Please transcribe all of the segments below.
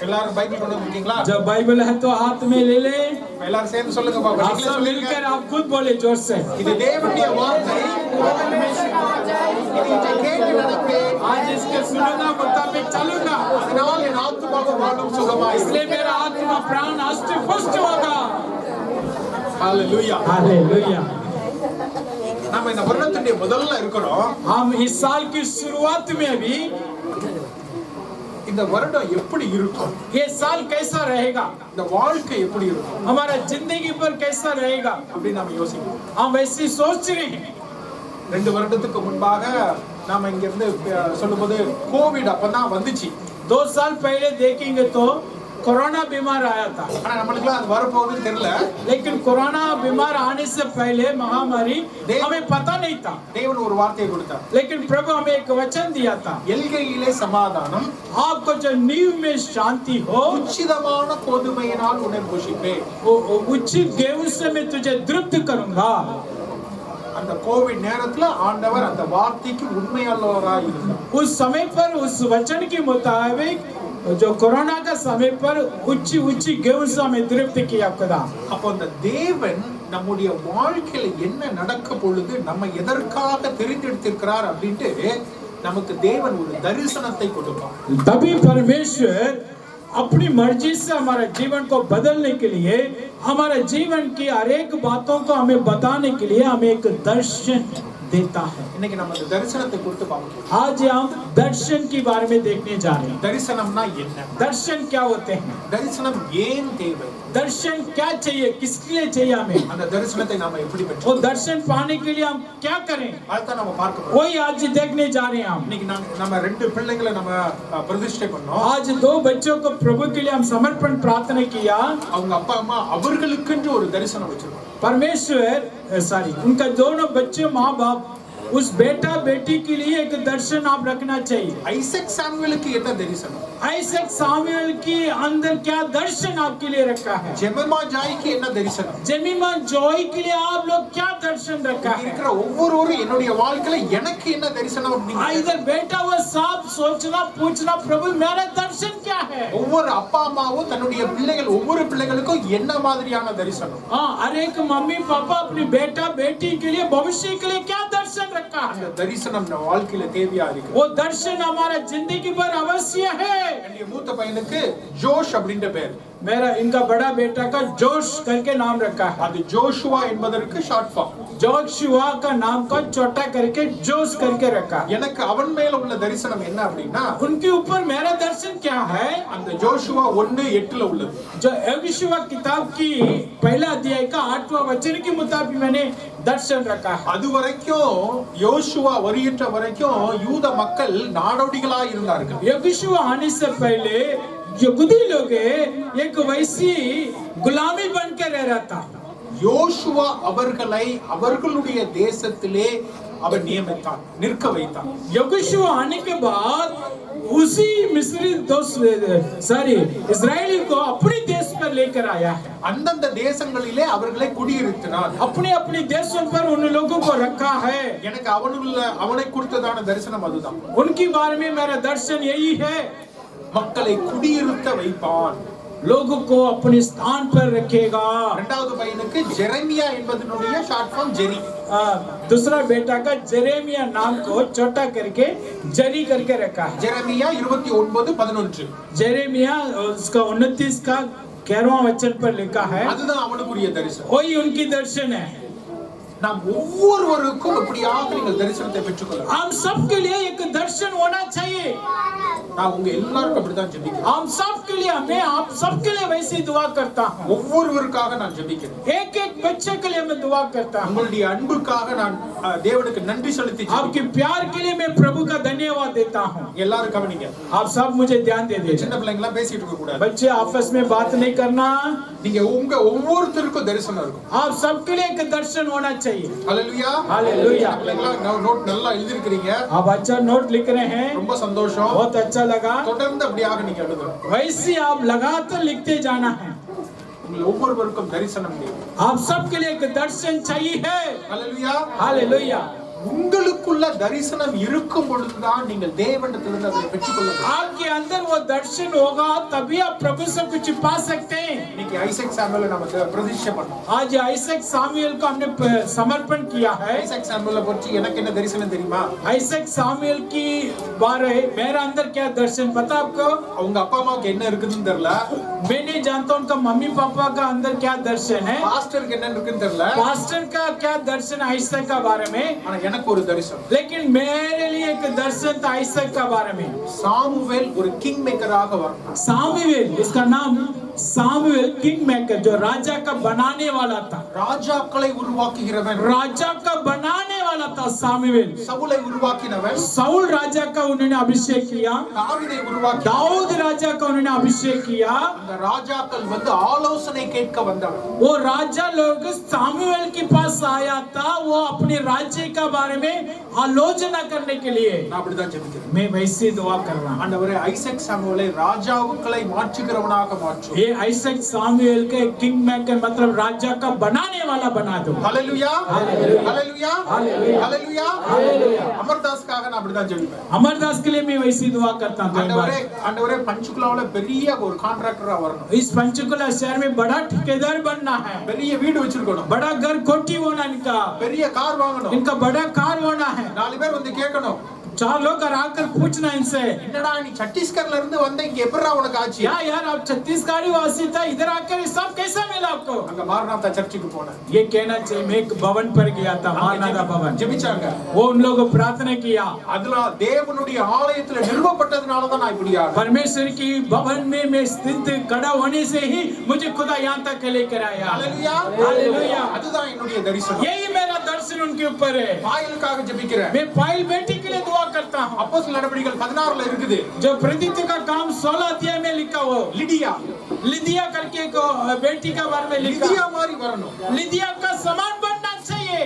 எல்லாரும் பைபிள் கொண்டு வந்திருக்கீங்களா? जब बाइबल है तो हाथ में ले ले। எல்லாரும் சேர்ந்து சொல்லுங்க பாப்பா. आप सब मिलकर आप खुद बोले जोर से। இது தேவனுடைய வார்த்தை. இது கேட்டு நடப்பேன். आज इसके सुनूंगा मुताबिक चलूंगा। அதனால் என் ஆத்துமாவும் வாழும் சுகமாய். इसलिए मेरा आत्मा प्राण हष्ट पुष्ट होगा। Hallelujah hallelujah. நாம இந்த வருடத்துடைய முதல்ல இருக்கிறோம். हम इस साल की शुरुआत में अभी இந்த வருடம் எப்படி இருக்கும்? ये साल कैसा रहेगा? இந்த வாழ்க்கை எப்படி இருக்கும்? हमारा जिंदगी पर कैसा रहेगा? அப்படி நாம யோசிக்கிறோம். हम वैसे सोच रहे हैं। 2 வருடத்துக்கு முன்பாக நாம இங்க இருந்து சொல்லும்போது கோவிட் அப்பதான் வந்துச்சு. 2 साल पहले देखेंगे तो कोरोना बीमार आया था। ஆனா நமக்கு அது வர போகுதுன்னு தெரியல. लेकिन कोरोना बीमार आने से पहले महामारी हमें पता नहीं था। தேவன் ஒரு வார்த்தையை கொடுத்தார். लेकिन प्रभु हमें एक वचन दिया था। எல்கையிலே சமாதானம், आपको जो नींव में शांति हो, உச்சிதமான கோதுமையினால் உன்னை போஷிப்பேன், उचित गेहूं से मैं तुझे तृप्त करूंगा। அந்த கோவிட் நேரத்துல ஆண்டவர் அந்த வார்த்தைக்கு உண்மையுள்ளவராய் இருந்தார். उस समय पर उस वचन के मुताबिक जो कोरोना का समय पर उच्ची गेहूं से हमें तृप्त किया खुदा। அப்போ அந்த தேவன் நம்முடைய வாழ்க்கையில என்ன நடக்க பொழுது நம்ம எதற்காக தெரிந்தெடுத்திருக்கிறார் அப்படின்ட்டு நமக்கு தேவன் ஒரு தரிசனத்தை கொடுப்பார். तभी परमेश्वर अपनी मर्जी से हमारा जीवन को बदलने के लिए, हमारा जीवन की हर एक बातों को हमें बताने के लिए हमें एक दर्शन देता है। இன்னைக்கு நம்ம இந்த தரிசனத்தை குறித்து பார்க்கலாம். आज हम दर्शन के बारे में देखने जा रहे हैं। தரிசனம்னா என்ன? दर्शन क्या होते हैं? தரிசனம் ஏன் தேவை? दर्शन क्या चाहिए, किसके लिए चाहिए हमें? அந்த தரிசனத்தை நாம எப்படி वो பெற்றோம்? दर्शन पाने के लिए हम क्या करें? அதான் நம்ம பார்க்க போறோம். वही आज देखने जा रहे हैं हम। இன்னைக்கு நம்ம 2 பிள்ளைகளை நம்ம பிரதிஷ்டை பண்ணோம். आज 2 बच्चों को प्रभु के लिए हम समर्पण प्रार्थना किया। அவங்க அப்பா அம்மா அவர்களுக்கென்று ஒரு தரிசனம் வச்சிருக்காங்க. परमेश्वर उनका दोनों बच्चे माँ बाप उस बेटा बेटी के लिए एक दर्शन आप रखना चाहिए। ஐசக் சாமுவேலுக்கு என்ன தரிசனம்? आइसक सामुएल के अंदर क्या दर्शन आपके लिए रखा है? ஜெமிமா ஜாய்க்கு என்ன தரிசனம்? जेमिमा जॉय के लिए आप लोग क्या दर्शन रखा है? இருக்கிற ஒவ்வொருவரும் என்னுடைய வாழ்க்கையில எனக்கு என்ன தரிசனம் அப்படிங்க. इधर बेटा वो सब सोचना पूछना प्रभु मेरा दर्शन क्या है? ஒவ்வொரு அப்பா அம்மாவும் தன்னுடைய பிள்ளைகள் ஒவ்வொரு பிள்ளைகளுக்கும் என்ன மாதிரியான தரிசனம்? हाँ, हर एक मम्मी पापा अपनी बेटा बेटी के लिए भविष्य के लिए क्या दर्शन रखा है? அந்த தரிசனம் நம்ம வாழ்க்கையில தேவையா இருக்கு. वो दर्शन हमारा जिंदगी पर अवश्य है। என்னுடைய மூத்த பையனுக்கு ஜோஷ் அப்படின்ற பேர். मेरा इनका बड़ा बेटा का जोश करके नाम रखा है। அது ஜோஷுவா என்பதற்கு ஷார்ட் ஃபார்ம். जोशुआ का नाम को छोटा करके जोश करके रखा। எனக்கு அவன் மேல உள்ள தரிசனம் என்ன அப்படின்னா, उनके ऊपर मेरा दर्शन क्या है? அந்த ஜோஷுவா 1:8ல உள்ளது. जो यहोशुआ किताब की पहला अध्याय का 8वां वचन के मुताबिक मैंने दर्शन रखा है। அது வரைக்கும் யோசுவா வருகின்ற வரைக்கும் யூத மக்கள் நாடோடிகளா இருந்தார்கள். यहोशुआ आने से पहले यहूदी लोग एक वैसी गुलामी बन के रह रहा था। யோசுவா அவர்களை அவர்களுடைய தேசத்திலே அவர் நியமித்தான், நிற்க வைத்தான். यहोशुआ आने के बाद उसी मिस्री इजरायली को अपने देश पर लेकर आया है। அந்தந்த தேசங்களிலே அவர்களை குடியிருத்தினார். अपने अपने देशों पर उन लोगों को रखा है। எனக்கு அவனை குறித்ததான தரிசனம் அதுதான். उनके बारे में मेरा दर्शन यही है। மக்களை குடியிருத்த வைப்பான், लोगों को अपने स्थान पर रखेगा। இரண்டாவது பையனுக்கு ஜெரமியா என்பதனுடைய ஷார்ட் ஃபார்ம் ஜெரி. दूसरा बेटा का जेरेमिया नाम को छोटा करके जरी करके रखा है। ஜெரமியா 29:11. जेरेमिया उसका 29 का 11वां वचन पर लिखा है। அதுதான் அவனுக்குரிய தரிசனம். वही उनकी दर्शन है। நாம் ஒவ்வொருவருக்கும் இப்படியாக நீங்கள் தரிசனத்தை பெற்றுக்கொள்ளலாம். हम सबके लिए एक दर्शन होना चाहिए। நான் உங்க எல்லாருக்கும் அப்படிதான் ஜெபிக்கிறேன். हम सबके लिए मैं आप सबके लिए वैसे दुआ करता हूँ। ஒவ்வொருவருக்காக நான் ஜெபிக்கிறேன். एक एक बच्चे के लिए मैं दुआ करता हूँ। உங்களுடைய அன்புக்காக நான் தேவனுக்கு நன்றி செலுத்தி आपके प्यार के लिए मैं प्रभु का धन्यवाद देता हूँ। எல்லாரும் கவனிங்க. आप सब मुझे ध्यान दे दीजिए। சின்ன பிள்ளைங்களா பேசிட்டு இருக்க கூடாது. बच्चे आपस में बात नहीं करना। நீங்க உங்க ஒவ்வொருத்தருக்கும் தரிசனம் இருக்கும். आप सबके लिए एक दर्शन होना चाहिए। ஹalleluya हालेलुया। பிள்ளைங்களா நோட் நல்லா எழுதி இருக்கீங்க. आप अच्छा नोट लिख रहे हैं, ரொம்ப சந்தோஷம். बहुत अच्छा लगा। தொடர்ந்து அப்படியாக நீங்க எழுதுங்க. वैसे आप लगातार लिखते जाना है। உங்கள் ஒவ்வொருவருக்கும் தரிசனம் தேவை. आप सबके लिए एक दर्शन चाहिए है। ஹalleluya हालेलुया। உங்களுக்குள்ள தரிசனம் இருக்கும் பொழுதுதான் நீங்கள் தேவனிடத்திலிருந்து அதை பெற்றுக்கொள்ள முடியும். आपके अंदर वो दर्शन होगा तभी आप प्रभु से कुछ पा सकते हैं. இன்னைக்கு ஐசக் சாமுவேலை நம்ம பிரதிஷ்டை பண்ணோம். आज आइसक सामुएल को हमने समर्पण किया है. ஐசக் சாமுவேலை பற்றி எனக்கு என்ன தரிசனம் தெரியுமா? आइसक सामुएल की बारे मेरा अंदर क्या दर्शन पता आपको? அவங்க அப்பா அம்மாவுக்கு என்ன இருக்குதுன்னு தெரியல. मैं नहीं जानता उनका मम्मी पापा का अंदर क्या दर्शन है. பாஸ்டருக்கு என்ன இருக்குன்னு தெரியல. पास्टर का क्या दर्शन आइसक का बारे में. ஆனா எனக்கு ஒரு தரிசனம். लेकिन मेरे लिए एक दर्शन था आइसक का बारे में. சாமுவேல் ஒரு கிங் மேக்கராக வரணும். सामुएल इसका नाम सामुएल किंग मेकर जो राजा का बनाने वाला था. ராஜாக்களை உருவாக்குகிறவன். राजा का बनाने वाला था सामुएल. சவுலை உருவாக்கினவன். साउल राजा का उन्होंने अभिषेक किया. தாவீதை உருவாக்கி दाऊद राजा का उन्होंने अभिषेक किया. அந்த ராஜாக்கள் வந்து ஆலோசனை கேட்க வந்தவன். वो राजा लोग सामुएल के पास आया था वो अपने राज्य का बारे में आलोचना करने के लिए. நான் அப்படிதான் ஜெபிக்கிறேன். मैं वैसे दुआ कर रहा हूं. ஆண்டவரே ஐசக் சாமுவேலை ராஜாவுக்களை மாற்றுகிறவனாக மாற்றும். ये आइसक सामुएल के किंग मेकर मतलब राजा का बनाने वाला बना दो. ஹalleluya ஹalleluya ஹalleluya ஹalleluya. அமர்தாஸ்காக நான் அப்படிதான் ஜெபிப்பேன். अमरदास के लिए मैं वैसी दुआ करता हूं. ஆண்டவரே ஆண்டவரே பஞ்சுகுலாவுல பெரிய ஒரு கான்ட்ராக்டரா வரணும். इस पंचकुला शहर में बड़ा ठेकेदार बनना है. பெரிய வீடு வச்சிருக்கணும். बड़ा घर कोठी होना इनका. பெரிய கார் வாங்கணும். इनका बड़ा कार होना है. 4 பேர் வந்து கேட்கணும். 4 लोग आकर पूछना इनसे என்னடா நீ छत्तीसगढ़ல இருந்து வந்த இங்க எப்பறா உனக்கு ஆச்சு? यार आप छत्तीसगढ़ी वासी था इधर आकर ये सब कैसा मिला आपको? அங்க மாரநாதா சர்ச்சுக்கு போனேன். ये कहना चाहिए मैं एक भवन पर गया था मारनाथा भवन. ஜெபிச்சாங்க. वो उन लोगों को प्रार्थना किया. அதுல தேவனுடைய ஆலயத்துல நிறுவப்பட்டதனால தான் நான் இப்படி ஆறேன். परमेश्वर की भवन में मैं स्थित खड़ा होने से ही मुझे खुदा यहाँ तक लेकर आया. ஹalleluya हालेलुया. அதுதான் என்னுடைய தரிசனம். यही मेरा दर्शन उनके ऊपर है. பாயலுக்காக ஜெபிக்கிறேன். मैं पायल बेटी के लिए दुआ करता हूँ. அப்போஸ்தல நடவடிக்கைகள் 16ல இருக்குது. जो प्रेरित का काम 16 अध्याय में लिखा हो லிடியா लिदिया करके को बेटी का बारे में लिखा. லிடியா மாதிரி வரணும். लिदिया का समान बनना चाहिए.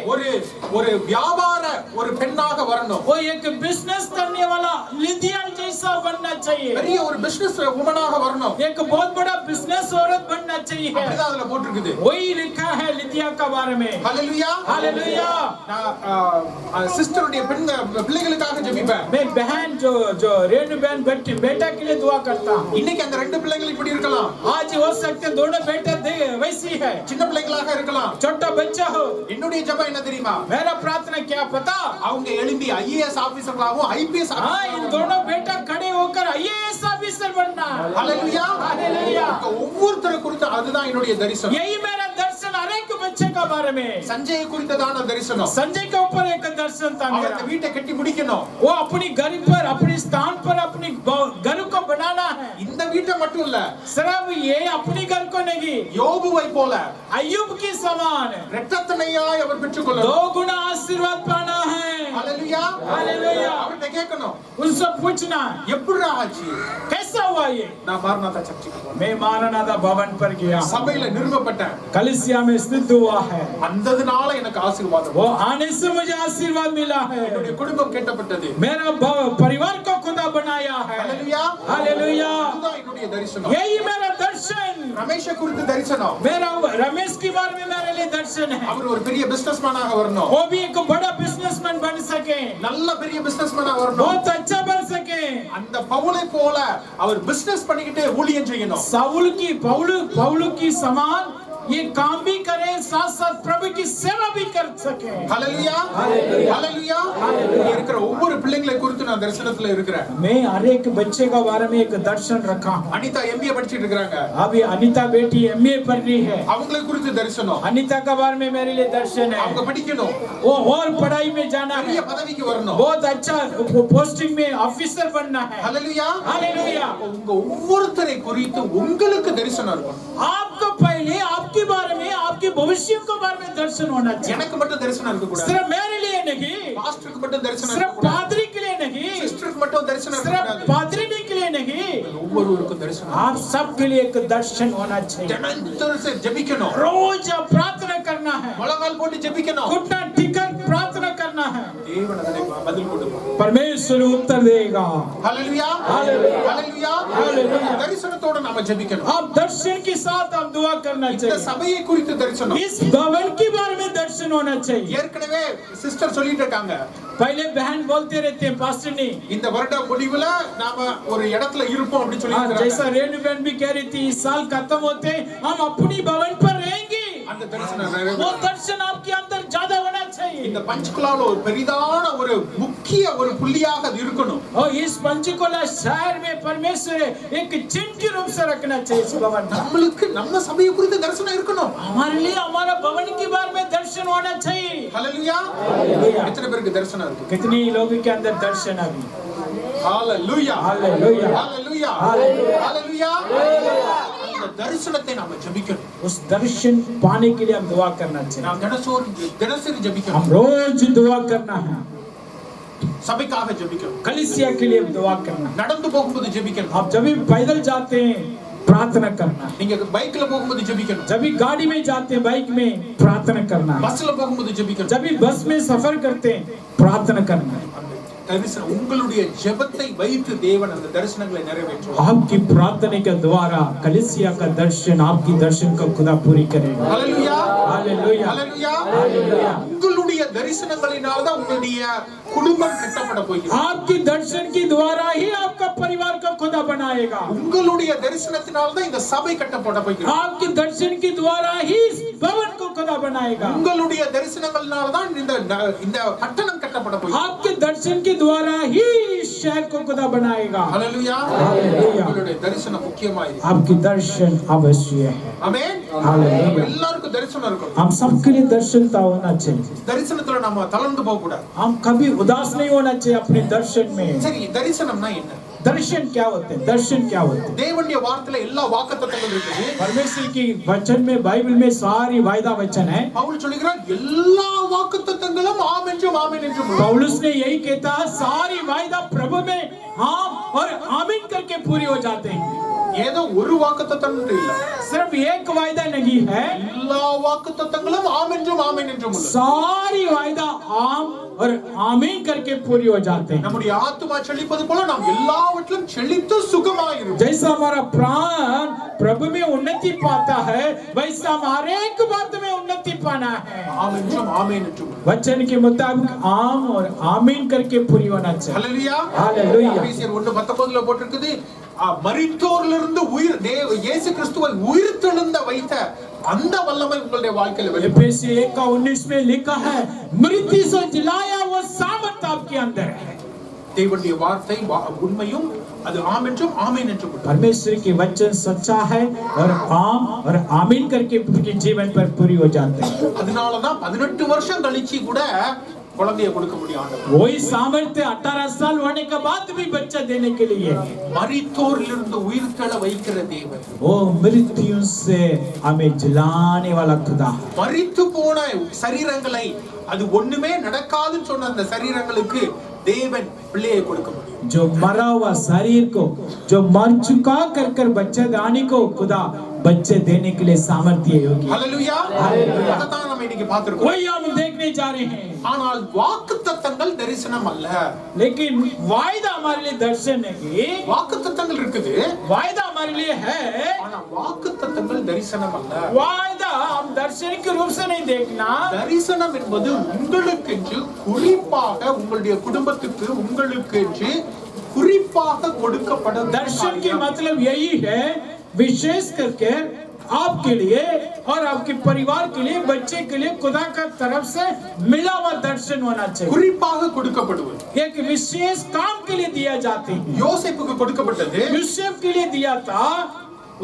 ஒரு வியாபார ஒரு பெண்ணாக வரணும். वो एक बिजनेस करने वाला लिदिया जैसा बनना चाहिए. பெரிய ஒரு பிசினஸ் வுமனாக வரணும். एक बहुत बड़ा बिजनेस औरत बनना चाहिए. அப்படிதான் அதுல போட்டுருக்குது. वही लिखा है लिदिया का बारे में. ஹalleluya हालेलुया. நான் சிஸ்டருடைய பிள்ளைகளுக்காக ஜெபிப்பேன். मैं बहन जो रेणु बहन बेटा के लिए दुआ करता हूँ. இன்னைக்கு அந்த ரெண்டு பிள்ளைகள் இப்படி இருக்கலாம். आज हो सकते हैं दोनों बेटा वैसी है. சின்ன பிள்ளைகளாக இருக்கலாம். छोटा बच्चा हो. என்னுடைய ஜெபம் என்ன தெரியுமா? मेरा प्रार्थना क्या पता? அவங்க எழும்பி ஐஏஎஸ் ஆபீசர்களாகவும் ஐபிஎஸ் हाँ इन दोनों बेटा खड़े होकर आईएएस ऑफिसर बनना. ஹalleluya हालेलुया. ஒவ்வொருத்தர குறித்து அதுதான் என்னுடைய தரிசனம். यही मेरा दर्शन हर एक बच्चे का बारे में. சஞ்சய் குறித்ததான தரிசனம். संजय के ऊपर एक दर्शन था அவர் मेरा. அந்த வீட்டை கட்டி முடிக்கணும். वो अपनी घर पर अपने स्थान पर अपनी घर को बनाना है. இந்த வீட்டை மட்டும் இல்ல, सिर्फ ये अपनी घर को नहीं யோபுவை போல अय्यूब की समान இரட்டத்தனையாய் அவர் பெற்றுக்கொள்ளணும். 2 गुना आशीर्वाद पाना है. ஹalleluya हालेलुया. அவர்ட்ட கேட்கணும், उनसे पूछना எப்படிடா ஆச்சு? कैसा हुआ ये? நான் மாரநாதா சர்ச்சுக்கு போனேன். मैं मारनाथा भवन पर गया. சபையில நிறுவப்பட்டேன். कलिसिया में स्थित हुआ है. அந்ததுனால எனக்கு ஆசீர்வாதம். वो आने से मुझे आशीर्वाद मिला है. என்னுடைய குடும்பம் கேட்டப்பட்டது. मेरा परिवार को खुदा बनाया है. ஹalleluya हालेलुया. அதுதான் என்னுடைய தரிசனம். यही मेरा दर्शन. ரமேஷ குறித்து தரிசனம். मेरा रमेश के बारे में मेरे लिए दर्शन है. அவர் ஒரு பெரிய பிசினஸ்மேனாக வரணும். वो भी एक बड़ा बिजनेसमैन बन सके. நல்ல பெரிய பிசினஸ்மேனாக வரணும். बहुत अच्छा बन सके. அந்த பவுலை போல அவர் பிசினஸ் பண்ணிக்கிட்டே ஊழியம் செய்யணும். पौलु की समान ये काम भी करे साथ साथ प्रभु की सेवा भी कर सके. ஹalleluya ஹalleluya இருக்கிற ஒவ்வொரு பிள்ளைகளை குறித்து நான் தரிசனத்துல இருக்கிறேன். मैं हर एक बच्चे का बारे में एक दर्शन रखा हूं. அனிதா எம்பிஏ படிச்சிட்டு இருக்காங்க. अभी अनीता बेटी एमए पढ़ रही है. அவங்களை குறித்து தரிசனம். अनीता का बारे में मेरे लिए दर्शन है. அவங்க படிக்கணும். वो और पढ़ाई में जाना है. பெரிய பதவிக்கு வரணும். बहुत अच्छा पोस्टिंग में ऑफिसर बनना है. ஹalleluya हालेलुया. உங்க ஒவ்வொருத்தரை குறித்து உங்களுக்கு தரிசனம் இருக்கணும். आपको पहले आपके बारे में आपके भविष्य के बारे में दर्शन होना चाहिए. எனக்கு மட்டும் தரிசனம் இருக்க கூடாது. सिर्फ मेरे लिए नहीं, பாஸ்டருக்கு மட்டும் தரிசனம் सिर्फ இருக்க கூடாது. पादरी के लिए नहीं, சிஸ்டருக்கு மட்டும் தரிசனம் இருக்க सिर्फ கூடாது. पादरी के लिए नहीं, ஒவ்வொருவருக்கும் தரிசனம். आप सबके लिए एक दर्शन होना चाहिए. தினந்தோறும் ஜெபிக்கணும். रोज प्रार्थना करना है. முழங்கால் போட்டு ஜெபிக்கணும். घुटना टिकट प्रार्थना करना करना है। தேவன் அதனை பதில் கொடுப்பார். परमेश्वर उत्तर देगा। ஹalleluya Hallelujah. ஹalleluya Hallelujah. தரிசனத்தோட நாம ஜெபிக்கணும். आप दर्शन के साथ आप दुआ करना இந்த चाहिए। சபையை குறித்து தரிசனம். इस भवन के बारे में दर्शन होना चाहिए। ஏற்கனவே சிஸ்டர் சொல்லிட்டு இருக்காங்க, पहले बहन बोलते रहते हैं पास्टर ने, இந்த வருட முடிவுல நாம ஒரு இடத்துல இருப்போம் அப்படி சொல்லி जैसा இருக்காங்க. रेणु बहन भी कह रही थी, इस साल खत्म होते हम अपनी भवन पर रहेंगे। அந்த தரிசனம் वो நிறைவேறும். दर्शन आपके अंदर ज्यादा होना चाहिए। இந்த பஞ்சுகுலாவுல ஒரு பெரிதான ஒரு முக்கிய ஒரு புள்ளியாக அது இருக்கணும். और इस पंचकुला शहर में परमेश्वर एक चिन्ह के रूप से रखना चाहिए इस भवन का। நம்மளுக்கு நம்ம சபையை குறித்து தரிசனம் இருக்கணும். हमारे लिए हमारा भवन के बारे में दर्शन होना चाहिए। ஹalleluya हालेलुया। எத்தனை பேருக்கு தரிசனம் இருக்கு? कितने लोगों के अंदर दर्शन अभी? ஹalleluya हालेलुया। ஹalleluya हालेलुया। ஹalleluya அந்த தரிசனத்தை நாம ஜெபிக்கணும். उस दर्शन पाने के लिए हम दुआ करना चाहिए। நாம் தினசரி हम ஜெபிக்கணும். रोज दुआ करना है। சபைக்காக ஜெபிக்கணும். कलीसिया के लिए दुआ करना है। நடந்து போகும்போது ஜெபிக்கணும். आप जब भी पैदल जाते हैं प्रार्थना करना है। நீங்க பைக்ல போகும்போது ஜெபிக்கணும். जब भी गाड़ी में जाते हैं बाइक में प्रार्थना करना है। பஸ்ல போகும்போது ஜெபிக்கணும். जब भी बस में सफर करते हैं प्रार्थना करना है। தரிசனம் உங்களுடைய ஜெபத்தை வைத்து தேவன் அந்த தரிசனங்களை நிறைவேற்றுவார். आपकी प्रार्थना के द्वारा कलीसिया का दर्शन आपकी दर्शन को खुदा पूरी करेगा। ஹalleluya हालेलुया। ஹalleluya हालेलुया। உங்களுடைய தரிசனங்களினால தான் உங்களுடைய குடும்பம் கட்டப்பட போகிறது. आपकी दर्शन के द्वारा ही आपका परिवार को खुदा बनाएगा। உங்களுடைய தரிசனத்தினால தான் இந்த சபை கட்டப்பட போகிறது. आपके दर्शन के द्वारा ही इस भवन को खुदा बनाएगा। உங்களுடைய தரிசனங்களினால தான் இந்த பட்டணம் கட்டப்பட போகிறது. आपके दर्शन के द्वारा ही इस शहर को खुदा बनाएगा। ஹalleluya हालेलुया। உங்களுடைய தரிசனம் முக்கியமாயிருக்கு. आपकी दर्शन अवश्य है। ஆமென். हालेलुया। எல்லாருக்கும் தரிசனம் இருக்கணும். हम सबके लिए दर्शनता होना चाहिए। தரிசனத்துல நாம தளர்ந்து போக கூடாது. हम कभी उदास नहीं होना चाहिए अपने दर्शन में। சரி, தரிசனம்னா என்ன? दर्शन क्या होते हैं? दर्शन क्या होते हैं? தேவனுடைய வார்த்தையில எல்லா வாக்குத்தத்தங்களும் இருக்குது. परमेश्वर की वचन में बाइबल में सारी वायदा वचन है। பவுல் சொல்கிறார் எல்லா வாக்குத்தத்தங்களும் ஆம் என்றும் ஆமென் என்றும் உள்ளது. पौलुस ने यही कहता, सारी वायदा प्रभु में हाँ और आमीन करके पूरी हो जाते हैं। ஏதோ ஒரு வாக்குத்தத்தம் இல்ல, सिर्फ एक वायदा नहीं है, எல்லா வாக்குத்தத்தங்களும் ஆம் என்றும் ஆமென் என்றும் உள்ளது. सारी वायदा आम और आमीन करके पूरी हो जाते हैं। நம்முடைய ஆத்துமா செழிப்பது போல நாம் எல்லாவற்றிலும் செழித்து சுகமாயிருப்போம். जैसा हमारा प्राण प्रभु में उन्नति पाता है, वैसा हमारे एक बात में उन्नति पाना है। ஆம் என்றும் ஆமென் என்றும் உள்ளது. वचन के मुताबिक आम और आमीन करके पूरी होना चाहिए। ஹalleluya हालेलुया। எபேசியர் 1:19 போட்டிருக்குது, மரித்தோரிலிருந்து உயிர் இயேசு கிறிஸ்துவை உயிர்த்தெழுந்த வைத்த அந்த வல்லமை உங்களுடைய வாழ்க்கையில வெளிப்படும். एफेसियर 1:19 में लिखा है, मृत्यु से जिलाया वो सामर्थ आपके अंदर है। தேவனுடைய வார்த்தை உண்மையும் அது ஆம் என்றும் ஆமென் என்றும் உள்ளது. परमेश्वर की वचन सच्चा है और आम और आमीन करके उनके जीवन पर पूरी हो जाते हैं। அதனால தான் 18 வருஷம் கழிச்சு கூட குழந்தையை கொடுக்க முடியும் ஆண்டவர். वही सामर्थ्य 18 साल होने के बाद भी बच्चा देने के लिए மரித்தோரிலிருந்து உயிர்த்தெழ வைக்கிற தேவன். वो मृत्यु से हमें जिलाने वाला खुदा है। மரித்து போன சரீரங்களை, அது ஒண்ணுமே நடக்காதுன்னு சொன்ன அந்த சரீரங்களுக்கு தேவன் பிள்ளையை கொடுக்க முடியும். जो मरा हुआ शरीर को, जो मर चुका कर बच्चे दाने को खुदा बच्चे देने के लिए सामर्थ्य योग्य। ஹalleluya ஹalleluya। அதான் நம்ம இன்னைக்கு பார்த்திருக்கோம். वही हम देखने जा रहे हैं। ஆனால் வாக்குத்தத்தங்கள் தரிசனம் அல்ல. लेकिन वायदा हमारे लिए दर्शन नहीं, வாக்குத்தத்தங்கள் இருக்குது, वायदा हमारे लिए है, ஆனா வாக்குத்தத்தங்கள் தரிசனம் அல்ல. वायदा हम दर्शन के रूप से नहीं देखना। தரிசனம் என்பது உங்களுக்கென்று குறிப்பாக உங்களுடைய குடும்பத்துக்கு உங்களுக்கென்று குறிப்பாக கொடுக்கப்படும் दर्शन की मतलब यही है, विशेष करके आपके लिए और आपके परिवार के लिए, बच्चे के लिए खुदा का तरफ से मिला हुआ दर्शन होना चाहिए। குறிப்பாக கொடுக்கப்படுவது. एक विशेष काम के लिए दिया जाते हैं। யோசேப்புக்கு கொடுக்கப்பட்டது, यूसुफ के लिए दिया था,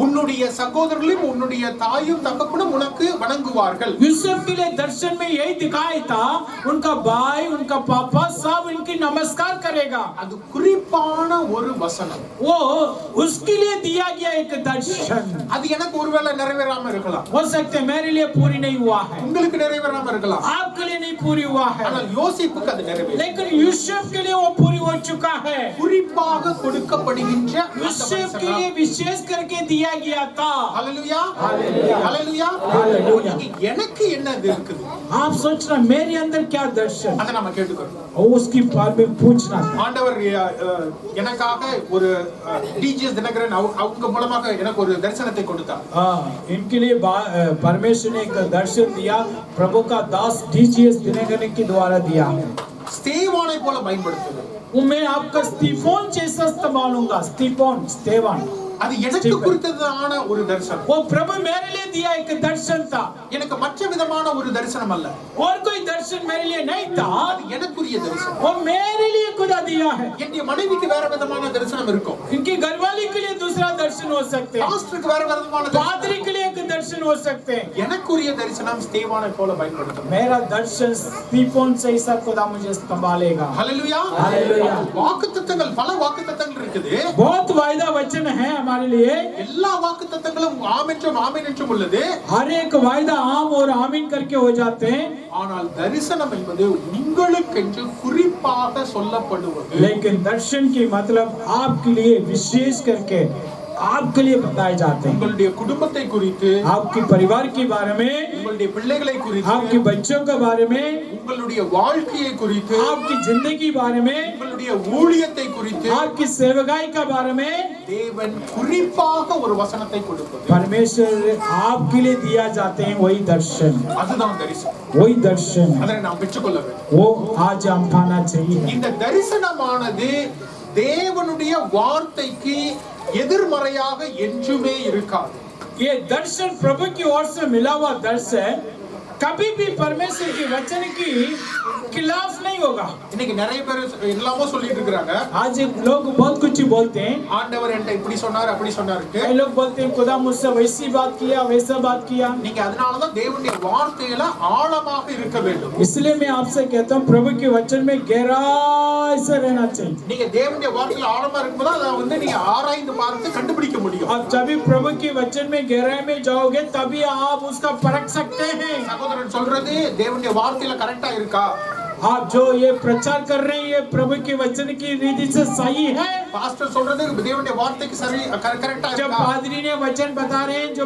உன்னுடைய சகோதரர்களும் உன்னுடைய தாயும் தகப்பனும் உனக்கு வணங்குவார்கள். यूसुफ के लिए दर्शन में यही दिखाया था, उनका भाई उनका पापा सब उनकी नमस्कार करेगा। அது குறிப்பான ஒரு வசனம். वो उसके लिए दिया गया एक दर्शन। அது எனக்கு ஒருவேளை நிறைவேறாம இருக்கலாம், हो सकते है मेरे लिए पूरी नहीं हुआ है, உங்களுக்கு நிறைவேறாம இருக்கலாம், आपके लिए नहीं पूरी हुआ है, ஆனால் யோசேப்புக்கு அது நிறைவேறும். लेकिन यूसुफ के लिए वो पूरी हो चुका है। குறிப்பாக கொடுக்கப்படுகின்ற அந்த यूसुफ के வசனம். लिए विशेष करके दिया दिया गया था। ஹalleluya Hallelujah. ஹalleluya Hallelujah. எனக்கு என்ன இது இருக்குது आप सोच रहे मेरे अंदर क्या दर्शन, அதை நம்ம கேட்டுக்கிறோம். और उसकी बारे में पूछना था। ஆண்டவர் எனக்காக ஒரு டிஜிஎஸ் தினகரன் அவங்க மூலமாக எனக்கு ஒரு தரிசனத்தை கொடுத்தார். हाँ, इनके लिए परमेश्वर ने एक दर्शन दिया, प्रभु का दास डीजीएस दिनकर के द्वारा दिया है। ஸ்தேவானை போல பயன்படுத்துது. वो मैं आपका स्टीफन जैसा संभालूंगा, स्टीफन அது எனக்கு குறித்ததான ஒரு தரிசனம். वो प्रभु मेरे लिए दिया एक दर्शन था, எனக்கு மற்ற விதமான ஒரு தரிசனம் அல்ல. और कोई दर्शन मेरे लिए नहीं था, அது எனக்குரிய தரிசனம். वो मेरे लिए खुदा दिया है। என்னுடைய மனைவிக்கு வேற விதமான தரிசனம் இருக்கும். इनकी घरवाली के लिए दूसरा दर्शन हो सकते हैं, பாஸ்டருக்கு வேற விதமான पादरी के लिए एक दर्शन हो सकते हैं। எனக்குரிய தரிசனம் ஸ்தேவானை போல பயன்படுத்தும். मेरा दर्शन स्टीफन जैसा खुदा मुझे संभालेगा। ஹalleluya हालेलुया। வாக்குத்தத்தங்கள் பல வாக்குத்தத்தங்கள் இருக்குது. बहुत वायदा वचन है हमारे लिए, எல்லா வாக்குத்தத்தங்களும் ஆமென் என்றும் ஆமென் என்றும் உள்ளது. हर एक वायदा आम और आमीन करके हो जाते हैं, ஆனால் தரிசனம் என்பது உங்களுக்கென்று குறிப்பாக சொல்லப்படுவது. लेकिन दर्शन की मतलब आपके लिए विशेष करके आपके लिए बताए जाते हैं। உங்களுடைய குடும்பத்தை குறித்து, आपके परिवार के बारे में, உங்களுடைய பிள்ளைகளை குறித்து, आपके बच्चों के बारे में, உங்களுடைய வாழ்க்கையை குறித்து, आपकी जिंदगी बारे में, உங்களுடைய ஊழியத்தை குறித்து आपकी सेवकाई के बारे में தேவன் குறிப்பாக ஒரு வசனத்தை கொடுப்பது. परमेश्वर आपके लिए दिया जाते हैं वही दर्शन, அதுதான் தரிசனம். वही दर्शन है, அதை நாம் பெற்றுக்கொள்ள வேண்டும். वो आज हम पाना चाहिए। இந்த தரிசனமானது தேவனுடைய வார்த்தைக்கு எதிர்மறையாக என்றுமே இருக்காது. ये दर्शन प्रभु की ओर से मिला हुआ दर्शन कभी भी परमेश्वर के वचन की खिलाफ नहीं होगा। இன்னைக்கு நிறைய பேர் எல்லாமோ சொல்லிட்டு இருக்காங்க. आज लोग बहुत कुछ बोलते हैं, ஆண்டவர் என்கிட்ட இப்படி சொன்னார் அப்படி சொன்னாருக்கு. कई लोग बोलते हैं खुदा मुझसे वैसी बात किया वैसा बात किया। நீங்க அதனால தான் தேவனுடைய வார்த்தையில ஆழமாக இருக்க வேண்டும். इसलिए मैं आपसे कहता हूँ प्रभु के वचन में गहराई से रहना चाहिए। நீங்க தேவனுடைய வார்த்தையில ஆழமா இருக்கும்போது அதை நீங்க ஆராய்ந்து பார்த்து கண்டுபிடிக்க முடியும். आप जब भी प्रभु के वचन में गहराई में जाओगे तभी आप उसका परख सकते हैं। சகோதரன் சொல்றது தேவனுடைய வார்த்தையில கரெக்டா இருக்கா? आप जो ये प्रचार कर रहे हैं ये प्रभु के वचन की रीति से सही है? பாஸ்டர் சொல்றது தேவனுடைய வார்த்தைக்கு சரி கரெக்டா जब இருக்கா? पादरी ने वचन बता रहे हैं जो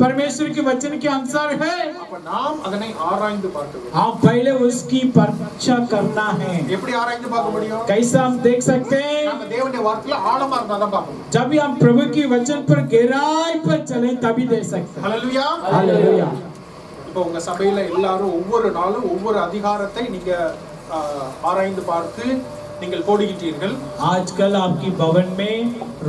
परमेश्वर के वचन के अनुसार है, அப்ப நாம் அதனை ஆராய்ந்து பார்க்க வேண்டும். आप पहले उसकी परीक्षा करना है। எப்படி ஆராய்ந்து பார்க்க முடியும்? कैसा हम देख सकते हैं? நம்ம தேவனுடைய வார்த்தையில ஆழமா இருந்தா தான் பார்க்க முடியும். जब भी हम प्रभु की वचन पर गहराई पर चले तभी देख सकते हैं। ஹalleluya. हालेलुया। இப்போ உங்க சபையில எல்லாரும் ஒவ்வொரு நாளும் ஒவ்வொரு அதிகாரத்தை நீங்க ஆராய்ந்து பார்த்து நீங்கள் போடுகின்றீர்கள். आजकल आपकी भवन में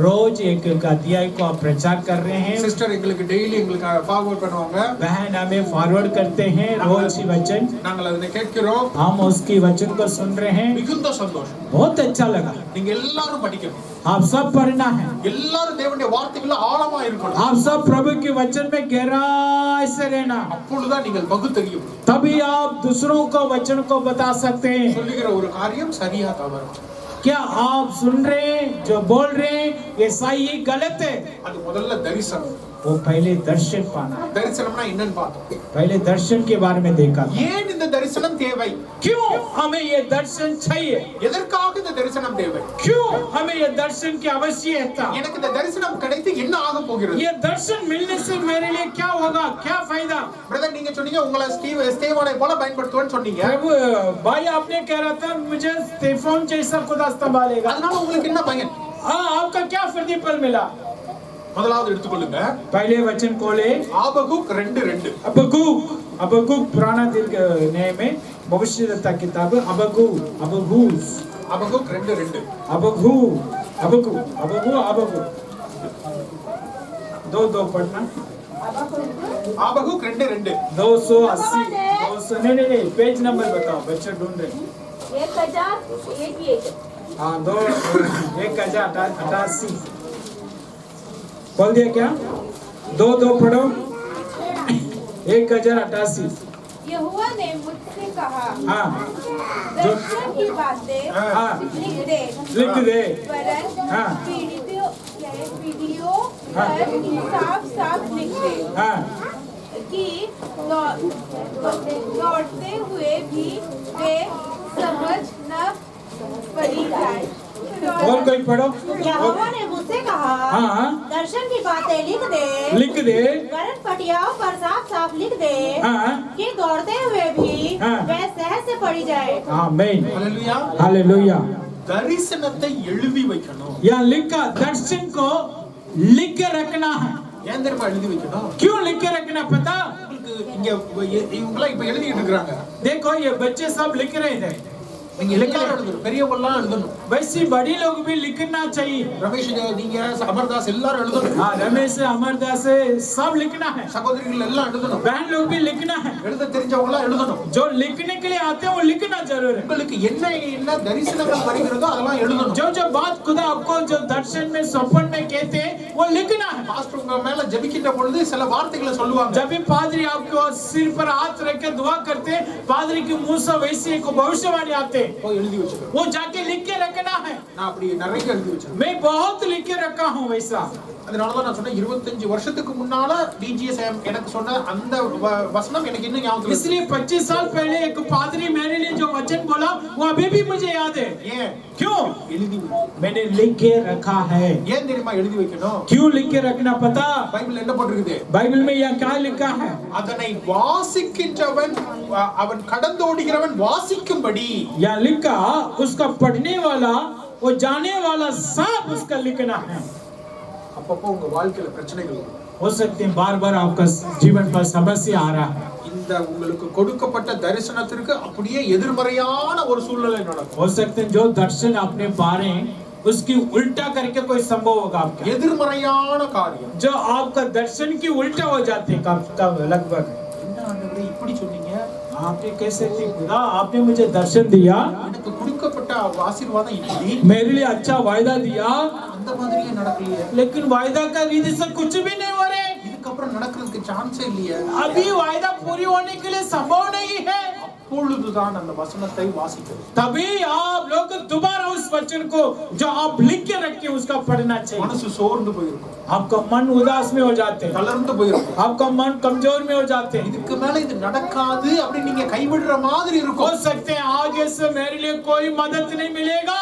रोज एक अध्याय को आप प्रचार कर रहे हैं। சிஸ்டர் எங்களுக்கு டெய்லி எங்களுக்கு ஃபார்வர்ட் பண்ணுவாங்க. बहन हमें फॉरवर्ड करते हैं रोज ही वचन, நாங்கள் அதை கேட்கிறோம். हम उसकी वचन को सुन रहे हैं। மிகுந்த சந்தோஷம். बहुत अच्छा लगा। நீங்க எல்லாரும் படிக்கணும். आप सब पढ़ना है, எல்லாரும் தேவனுடைய வார்த்தைக்குள்ள ஆழமா இருக்கணும். आप सब प्रभु के वचन में गहराई से रहना, அப்பொழுதுதான் நீங்கள் பகுத்தறிய முடியும். तभी आप दूसरों को वचन को बता सकते हैं। சொல்லுகிற ஒரு காரியம் சரியா தவறா? क्या आप सुन रहे हैं जो बोल रहे हैं ये सही गलत है? அது முதல்ல தரிசனம். वो पहले दर्शन पाना। தரிசனம்னா என்னன்னு பார்த்தோம். पहले दर्शन के बारे में देखा। ஏன் இந்த தரிசனம் தேவை? क्यों हमें ये दर्शन चाहिए? எதற்காக இந்த தரிசனம் தேவை? क्यों हमें ये दर्शन की आवश्यकता? எனக்கு இந்த தரிசனம் கிடைத்து என்ன ஆக போகிறது? ये दर्शन मिलने से मेरे लिए क्या होगा, क्या फायदा? பிரதர் நீங்க சொன்னீங்க உங்களை ஸ்தேவானை போல பயன்படுத்துவேன்னு சொன்னீங்க. प्रभु भाई आपने कह रहा था मुझे स्टीफन जैसा खुदा संभालेगा। அதனால உங்களுக்கு என்ன பயன்? हाँ, आपका क्या प्रतिफल मिला? முதலாவது எடுத்துக்கொள்ளுங்க. पहले वचन खोले ஆபகுக் 2:2. हबक्कुक पुराना दिल के नए में भविष्यद्वक्ता किताब हबक्कुक 2:2. हबक्कुक दो पढ़ना। ஆபகுக் 2:2. 280 नहीं पेज नंबर बताओ, बच्चे ढूंढ रहे। 1088 हाँ 1088 खोल दिया क्या? दो पढ़ो। 1088। यहोवा ने मुझसे कहा, हाँ दर्शन की बातें हाँ लिख दे, लिख दे। वरन हाँ। पीढ़ियों पर साफ लिख दे हाँ कि लौटते हुए भी वे समझ न पड़ी जाए। और कोई पढ़ो। यहोवा ने मुझसे कहा, हाँ दर्शन की बातें लिख दे, लिख दे। गरज पटियाओं पर साफ साफ लिख दे, हाँ कि दौड़ते हुए भी हाँ। वह सहज से पड़ी जाए। आमीन ஹalleluya. हालेलुया। தரிசனத்தை எழுதி வைக்கணும். यहाँ लिखा दर्शन को लिख के रखना है। ஏன் தெரியுமா எழுதி வைக்கணும்? क्यों लिख के रखना पता? உங்களுக்கு இங்க இவங்கலாம் இப்ப எழுதிட்டு இருக்காங்க. देखो ये बच्चे सब लिख रहे थे, நீங்க எல்லாரும் எழுதணும், பெரியவங்க எல்லாம் எழுதணும். वैसे बड़ी लोग भी लिखना चाहिए। ரமேஷ் நீங்க அமர்தாஸ் எல்லாரும் எழுதணும். हाँ रमेश अमरदास सब लिखना है, சகோதரிகள் எல்லாம் எழுதணும். बहन लोग भी लिखना है। எழுத தெரிஞ்சவங்க எல்லாம் எழுதணும். जो लिखने के लिए आते हैं वो लिखना जरूर है। உங்களுக்கு என்ன என்ன தரிசனங்கள் வருகிறதோ அதெல்லாம் எழுதணும். जो जो बात खुदा आपको जो दर्शन में सपन में कहते हैं वो लिखना है। பாஸ்டர் உங்க மேல ஜெபிக்கிற பொழுது சில வார்த்தைகளை சொல்லுவாங்க. जब भी पादरी आपको सिर पर हाथ रख के दुआ करते हैं, पादरी के मुंह से वैसे को भविष्यवाणी आते हैं, போய் எழுதி வச்சுக்கணும். वो जाके लिख के रखना है। நான் அப்படி நிறைய எழுதி வச்சிருக்கேன். मैं बहुत लिख के रखा हूँ वैसा। அதனால தான் நான் சொன்னேன் 25 வருஷத்துக்கு முன்னால டிஜிஎஸ் எனக்கு சொன்ன அந்த வசனம் எனக்கு இன்னும் ஞாபகத்துல இருக்கு. इसलिए 25 साल पहले एक पादरी मेरे लिए जो वचन बोला वो अभी भी मुझे याद है। ஏன் क्यों? எழுதி வை. मैंने लिख के रखा है। ஏன் தெரியுமா எழுதி வைக்கணும்? क्यों लिख के रखना पता? பைபிள்ல என்ன போட்டிருக்குது? बाइबल में यहाँ क्या लिखा है? அதனை வாசிக்கின்றவன் அவன் கடந்தோடுகிறவன் வாசிக்கும்படி. यहाँ लिखा उसका पढ़ने वाला वो जाने वाला सब उसका लिखना है। அப்பப்போ உங்க வாழ்க்கையில பிரச்சனைகள் வரும். हो सकते हैं बार बार आपका जीवन पर समस्या आ रहा है। இந்த உங்களுக்கு கொடுக்கப்பட்ட தரிசனத்திற்கு அப்படியே எதிர்மறையான ஒரு சூழ்நிலை நடக்கும். हो सकते हैं जो दर्शन आपने पा रहे हैं उसकी उल्टा करके कोई संभव होगा आपका, எதிர்மறையான காரியம். जो आपका दर्शन की उल्टा हो जाते हैं कब लगभग। என்ன ஆண்டவரே இப்படி சொன்னீங்க? आपने कैसे थी खुदा, आपने मुझे दर्शन दिया, எனக்கு கொடுக்கப்பட்ட ஆசீர்வாதம் இப்படி, मेरे लिए अच्छा वायदा दिया, அந்த மாதிரியே நடக்கலையே. लेकिन वायदा का विधि से कुछ भी नहीं हो रहे। இதுக்கப்புறம் நடக்கிறதுக்கு சான்ஸே இல்லையே. अभी वायदा पूरी होने के लिए संभव नहीं है। அப்பொழுதுதான் அந்த வசனத்தை வாசிக்கிறது. तभी आप लोग दोबारा उस वचन को जो आप लिख के रखे उसका पढ़ना चाहिए। மனசு சோர்ந்து போயிருக்கும், आपका मन उदास में हो जाते हैं, தளர்ந்து போயிருக்கும். आपका मन कमजोर में हो जाते हैं। இதுக்கு மேல இது நடக்காது அப்படி நீங்க கைவிடுற மாதிரி हो இருக்கும். सकते हैं आगे से मेरे लिए कोई मदद नहीं मिलेगा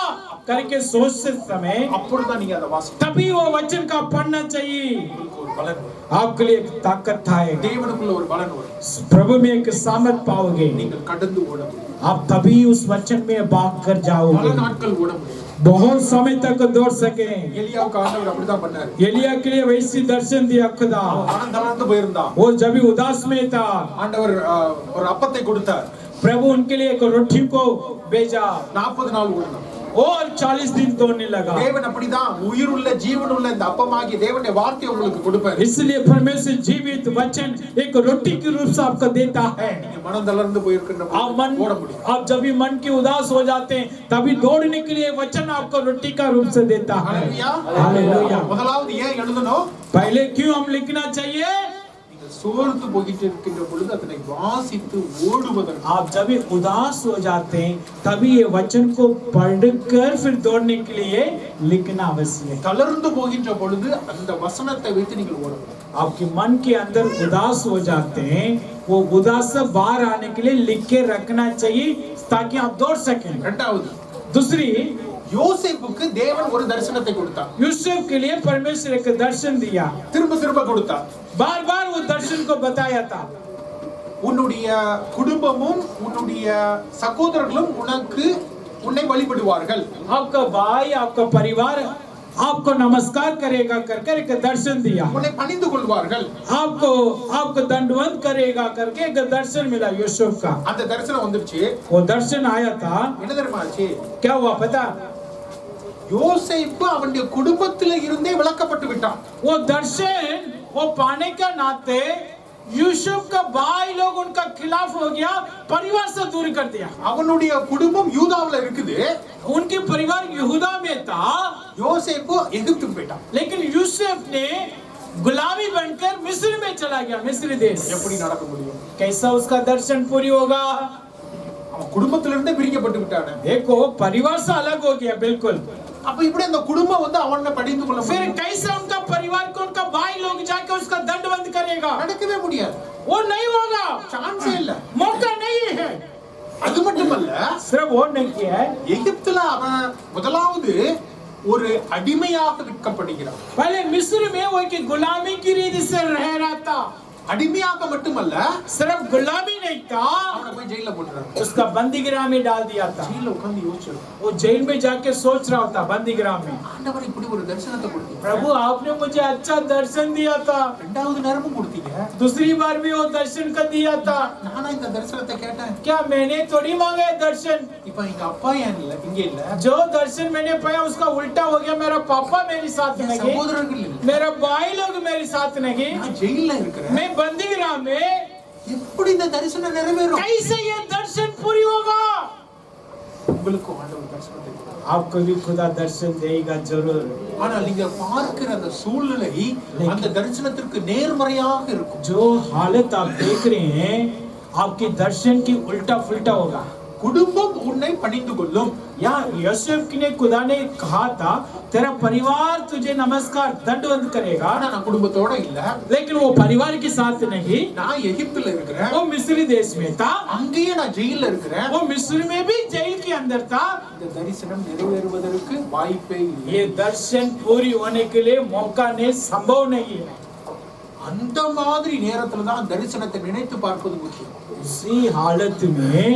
करके सोचते समय அப்பொழுதுதான் நீங்க அதை வாசி. तभी वो वचन का पढ़ना चाहिए। உங்களுக்கு ஒரு பலன் வரும். आपके लिए एक ताकत आएगी, தேவனுக்குள்ள ஒரு பலன் வரும். प्रभु में एक सामर्थ पाओगे, நீங்கள் கடந்து ஓட முடியும். आप तभी उस वचन में भाग कर பல जाओगे, நாட்கள் ஓட முடியும். बहुत समय तक दौड़ सके। எலியாவுக்கு ஆண்டவர் அப்படிதான் பண்ணாரு. एलिया के लिए वैसी दर्शन दिया खुदा, மனம் தளர்ந்து போயிருந்தான். वो जब भी उदास में था ஆண்டவர் ஒரு அப்பத்தை கொடுத்தார். प्रभु उनके लिए एक रोटी को भेजा 40 நாள் ஓடினான். और 40 दिन दौड़ने लगा। தேவன் அப்படிதான் உயிருள்ள ஜீவனுள்ள இந்த அப்பமாகிய தேவனுடைய வார்த்தையை உங்களுக்கு கொடுப்பார். इसलिए परमेश्वर जीवित वचन एक रोटी के रूप से आपको देता है। நீங்க மனம் தளர்ந்து போயிருக்கின்ற आप मन ஓட முடியும். आप जब भी मन की उदास हो जाते हैं तभी दौड़ने के लिए वचन आपको रोटी का रूप से देता है। हालेलुया। முதலாவது ஏன் எழுதணும்? पहले क्यों हम लिखना चाहिए? நீங்க சோர்ந்து போயிட்டு இருக்கின்ற பொழுது அதனை வாசித்து ஓடுவதற்கு. आप जब भी उदास हो जाते हैं तभी ये वचन को पढ़कर फिर दौड़ने के लिए लिखना आवश्यक है। தளர்ந்து போகின்ற பொழுது அந்த வசனத்தை வைத்து நீங்கள் ஓடணும். आपके मन के अंदर उदास हो जाते हैं, वो उदास से बाहर आने के लिए लिख के रखना चाहिए ताकि आप दौड़ सकें। இரண்டாவது, दूसरी, யோசேப்புக்கு தேவன் ஒரு தரிசனத்தை கொடுத்தார். यूसुफ के लिए परमेश्वर एक दर्शन दिया, திரும்ப திரும்ப கொடுத்தார். बार बार वो दर्शन को बताया था। உன்னுடைய குடும்பமும் உன்னுடைய சகோதரர்களும் உன்னை வழிபடுவார்கள். आपका भाई आपका परिवार आपको नमस्कार करेगा करके एक दर्शन दिया, உன்னை பணிந்து கொள்வார்கள். आपको दंडवत करेगा करके एक दर्शन मिला यूसुफ का। அந்த தரிசனம் வந்துருச்சு. वो दर्शन आया था, என்ன தெரியுமா ஆச்சு? क्या हुआ पता? யோசேப்பு அவனுடைய குடும்பத்தில இருந்தே விலக்கப்பட்டு விட்டான். वो दर्शन वो पाने का नाते यूसुफ का भाई लोग उनका खिलाफ हो गया, परिवार से दूर कर दिया। அவனுடைய குடும்பம் யூதாவுல இருக்குது. उनके परिवार यहूदा में था, யோசேப்பு எகிப்துக்கு போயிட்டான். लेकिन यूसुफ ने गुलामी बनकर मिस्र में चला गया, मिस्र देश। எப்படி நடக்க முடியும்? कैसा उसका दर्शन पूरी होगा? அவன் குடும்பத்தில இருந்தே பிரிக்கப்பட்டு விட்டானே. देखो परिवार से अलग हो गया बिल्कुल। அப்ப இப்படி அந்த குடும்பம் வந்து அவனை படிந்து கொள்ள फिर முடியும்? कैसे उनका परिवार को उनका भाई लोग जाके उसका दंडवत करेगा? நடக்கவே முடியாது. वो नहीं होगा, சான்ஸே இல்ல. मौका नहीं है। அது மட்டுமல்ல, सिर्फ वो नहीं किया है, எகிப்துல அவன் முதலாவது ஒரு அடிமையாக விற்கப்படுகிறான். पहले मिस्र में वो एक गुलामी की रीति से रह रहा था. அடிமையாக மட்டுமல்ல, सिर्फ गुलामी नहीं था, அவனை போய் ஜெயில போட்டுறாங்க. उसका बंदीगृह में डाल दिया था. ஜெயில உட்கார்ந்து யோசிச்சிருக்கான், वो जेल में जाके सोच रहा था बंदीगृह में, ஆண்டவர் இப்படி ஒரு தரிசனத்தை கொடுத்தீங்க, प्रभु आपने मुझे अच्छा दर्शन दिया था, ரெண்டாவது நேரமும் கொடுத்தீங்க, दूसरी बार भी वो दर्शन कर दिया था. நானா இந்த தரிசனத்தை கேட்டேன், क्या मैंने थोड़ी मांगा है दर्शन? இப்ப எங்க அப்பா ஏன் இல்ல, இங்க இல்ல, जो दर्शन मैंने पाया उसका उल्टा हो गया. मेरा पापा मेरे साथ என் नहीं, சகோதரர்கள் இல்ல, मेरा भाई लोग मेरे साथ नहीं, நான் ஜெயில இருக்கிறேன், मैं बंदीगृह में, எப்படி இந்த தரிசனம் நிறைவேறும்? कैसे ये दर्शन पूरी होगा? உங்களுக்கு ஆண்டவர் தரிசனத்தை கொடுத்தார். आपको भी खुदा दर्शन देगा जरूर. ஆனா நீங்க பார்க்கிற அந்த சூழ்நிலை அந்த தரிசனத்திற்கு நேர்மறையாக இருக்கும். जो हालत आप देख रहे हैं आपके दर्शन की उल्टा फुल्टा होगा. குடும்பம் உன்னை பணிந்து கொள்ளும். या यूसुफ ने खुदा ने कहा था तेरा परिवार तुझे नमस्कार दंडवत करेगा, ஆனா நான் குடும்பத்தோட இல்ல, लेकिन वो परिवार के साथ नहीं, நான் எகிப்துல இருக்கிறேன், वो मिस्री देश में था, அங்கேயே நான் ஜெயில இருக்கிறேன். वो मिस्र में भी जेल के अंदर था. இந்த தரிசனம் நிறைவேறுவதற்கு வாய்ப்பே இல்லை. ये दर्शन पूरी होने के लिए मौका नहीं, संभव नहीं है. அந்த மாதிரி நேரத்துல தான் தரிசனத்தை நினைத்து பார்ப்பது முக்கியம். उसी हालत में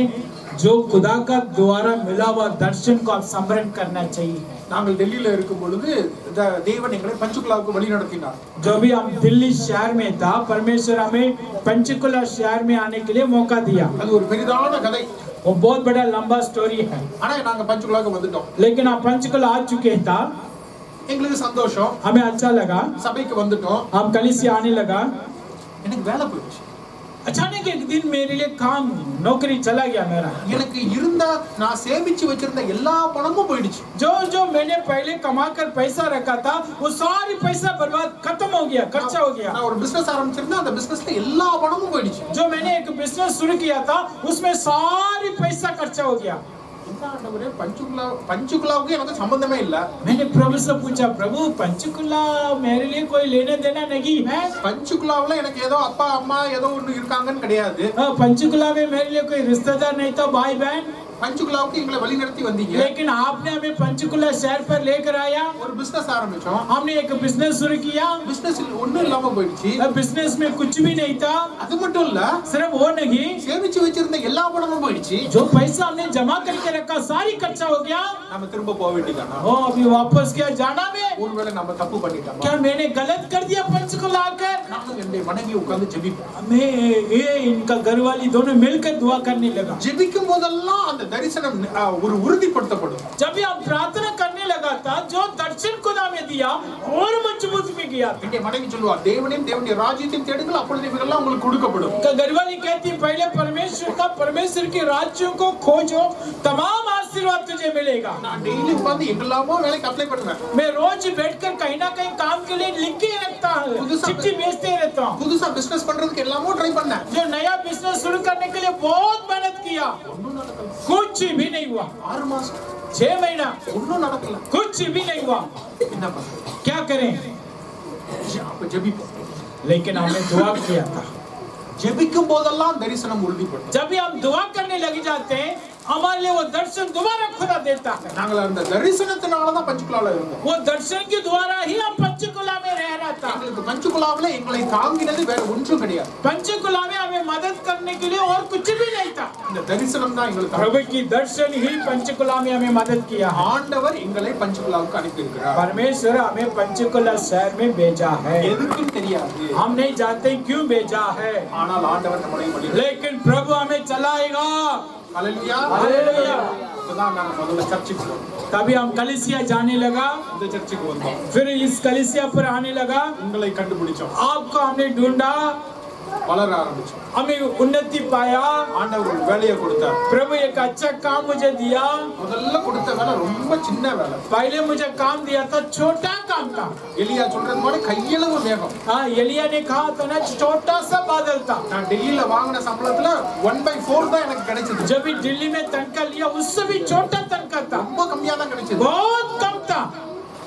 जो खुदा का द्वारा मिला हुआ दर्शन को आप स्मरण करना चाहिए. நாங்கள் டெல்லியில இருக்கும் பொழுது தேவன் எங்களை பஞ்சுகுலாவுக்கு வழி நடத்தினார். जो भी हम दिल्ली शहर में था, परमेश्वर हमें पंचकुला शहर में आने के लिए मौका दिया. அது ஒரு பெரிதான கதை. वो बहुत बड़ा लंबा स्टोरी है, ஆனா நாங்க பஞ்சுகுலாவுக்கு வந்துட்டோம். लेकिन हम पंचकुला आ चुके था. எங்களுக்கு சந்தோஷம், हमें अच्छा लगा, சபைக்கு வந்துட்டோம். हम कलीसिया आने लगा. எனக்கு வேலை போயிடுச்சு. अचानक एक दिन मेरे लिए काम नौकरी चला गया मेरा. எனக்கு இருந்த நான் சேமிச்சு வச்சிருந்த எல்லா பணமும் போயிடுச்சு. जो जो मैंने पहले कमा कर पैसा रखा था वो सारी पैसा बर्बाद खत्म हो गया, खर्चा हो गया. நான் ஒரு பிசினஸ் ஆரம்பிச்சிருந்தேன், அந்த பிசினஸ்ல எல்லா பணமும் போயிடுச்சு. जो मैंने एक बिजनेस शुरू किया था उसमें सारी पैसा खर्चा हो गया. என்ன ஆண்டவரே, பஞ்சுகுலாவுக்கு எனக்கு சம்பந்தமே இல்ல. मैंने प्रभु से पूछा, प्रभु पंचकुला मेरे लिए कोई लेने देना नहीं है? பஞ்சுகுலாவுல எனக்கு ஏதோ அப்பா அம்மா ஏதோ ஒண்ணு இருக்காங்கன்னு கிடையாது. पंचकुला में मेरे लिए कोई रिश्तेदार नहीं था, भाई बहन. பஞ்சுகுலாவுக்கு எங்களை வழி நடத்தி வந்தீங்க. लेकिन आपने हमें पंचकुला शहर पर लेकर आया. ஒரு பிசினஸ் ஆரம்பிச்சோம். हमने एक बिजनेस शुरू किया. பிசினஸ் ஒண்ணும் இல்லாம போயிடுச்சு. बिजनेस में कुछ भी नहीं था. அது மட்டும் இல்ல, सिर्फ वो नहीं, சேமிச்சு வச்சிருந்த எல்லா பணமும் போயிடுச்சு. जो पैसा हमने जमा करके रखा सारी खर्चा हो गया. நம்ம திரும்ப போக வேண்டியதானா? ओ अभी वापस क्या जाना में? ஒருவேளை நம்ம தப்பு பண்ணிட்டோமா? क्या मैंने गलत कर दिया पंचकुला आकर? நானும் என்னுடைய மனைவி உட்கார்ந்து ஜெபிப்போம். मैं ये इनका घर वाली दोनों मिलकर दुआ करने लगा. ஜெபிக்கும் போதெல்லாம் அந்த தரிசனம் ஒரு உறுதிப்படுத்தப்படும். जब भी हम प्रार्थना करने लगा था जो दर्शन खुदा में दिया और मजबूत भी गया. என்னுடைய மனைவி சொல்லுவார், தேவனையும் தேவனுடைய ராஜ்யத்தையும் தேடுங்கள், அப்பொழுது இவைகளெல்லாம் உங்களுக்கு கொடுக்கப்படும். घर वाली कहती पहले परमेश्वर के राज्यों को खोजो, तमाम आशीर्वाद तुझे मिलेगा. நான் டெய்லி உட்கார்ந்து எங்கெல்லாமோ வேலைக்கு அப்ளை பண்ணுவேன். मैं रोज बैठकर कहीं ना कहीं काम के लिए लिख के रखता हूँ, चिट्ठी भेजते रहता हूँ. புதுசா பிசினஸ் பண்றதுக்கு எல்லாமோ ட்ரை பண்ணேன். जो नया बिजनेस शुरू करने के लिए बहुत मेहनत किया, कुछ भी नहीं हुआ. 6 மாசம் 6 महीना ஒண்ணும் நடக்கல. कुछ भी नहीं हुआ. என்ன பண்றது? क्या करें? அப்ப ஜெபிப்போம். लेकिन हमने दुआ किया था. ஜெபிக்கும் போதெல்லாம் தரிசனம் உறுதிப்படும். जब भी हम दुआ करने लग जाते हैं हमारे लिए वो दर्शन दोबारा खुदा देता है. நாங்கள் அந்த தரிசனத்தினால தான் பஞ்சுகுலால இருந்தோம். वो दर्शन के द्वारा ही हम पंचकुला में रह रहा था. எங்களுக்கு பஞ்சுகுலாவுல எங்களை தாங்கினது வேற ஒன்றும் கிடையாது. पंचकुला में हमें मदद करने के लिए और कुछ भी नहीं था. இந்த தரிசனம் தான் எங்களுக்கு प्रभु की दर्शन ही पंचकुला में हमें मदद किया. ஆண்டவர் எங்களை பஞ்சுகுலாவுக்கு அனுப்பி இருக்கிறார். परमेश्वर हमें पंचकुला शहर में भेजा है. எதுக்கும் தெரியாது, हम नहीं जानते क्यों भेजा है, ஆனால் ஆண்டவர் நம்மளை வழி लेकिन प्रभु हमें चलाएगा. ஹல்லேலூயா. हालेलुया. அப்பதான் நாங்க முதல்ல சர்ச்சுக்கு போனோம். तभी हम कलीसिया जाने लगा, இந்த சர்ச்சுக்கு வந்தோம். फिर इस कलीसिया पर आने लगा. உங்களை கண்டுபிடிச்சோம், आपको हमने ढूंढा, வளர ஆரம்பிச்சோம். हमें उन्नति पाया. ஆண்டவர் ஒரு வேலையை கொடுத்தார். प्रभु एक अच्छा काम मुझे दिया. முதல்ல கொடுத்த வேலை ரொம்ப சின்ன வேலை. पहले मुझे काम दिया था, छोटा काम था. எலியா சொல்றது மாதிரி கையளவு மேகம். हाँ, एलिया ने कहा था ना छोटा सा बादल था. நான் டெல்லியில வாங்கின சம்பளத்துல 1/4 தான் எனக்கு கிடைச்சது. जब भी दिल्ली में तनख्वाह लिया उससे भी छोटा तनख्वाह था, ரொம்ப கம்மியா தான் கிடைச்சது. बहुत कम था.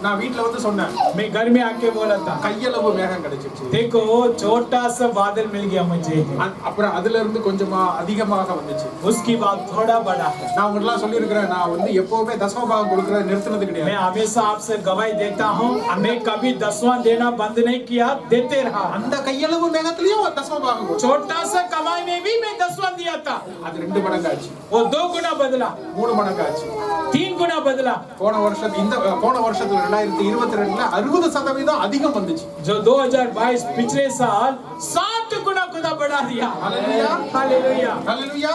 நான் வீட்ல வந்து சொன்னேன், मैं घर में आके बोला था, கையளவு மேகம் கிடைச்சிச்சு. देखो छोटा सा बादल मिल गया मुझे, அப்புறம் அதுல இருந்து கொஞ்சமா அதிகமாக வந்துச்சு. उसकी बात थोड़ा बड़ा है. நான் உங்களுக்குலாம் சொல்லியிருக்கிறேன், நான் வந்து எப்பவுமே தசம பாகம் கொடுக்கறத நிறுத்தினது मैं கிடையாது. हमेशा आपसे गवाही देता हूँ, मैं कभी 10वां देना बंद नहीं किया, देते रहा. அந்த கையளவு மேகத்திலயும் தசம பாகம் கொடுத்தேன். छोटा सा कमाई में भी मैं 10वां दिया था. அது 2 மடங்கு ஆச்சு, वो 2 गुना बदला, 3 மடங்கு ஆச்சு. 3 गुना बदला. போன வருஷத்துல 2022ல 60% அதிகம் வந்துச்சு. जो 2022 पिछले साल 60 गुना खुदा बढ़ा दिया. ஹalleluya, हालेलुया. ஹalleluya.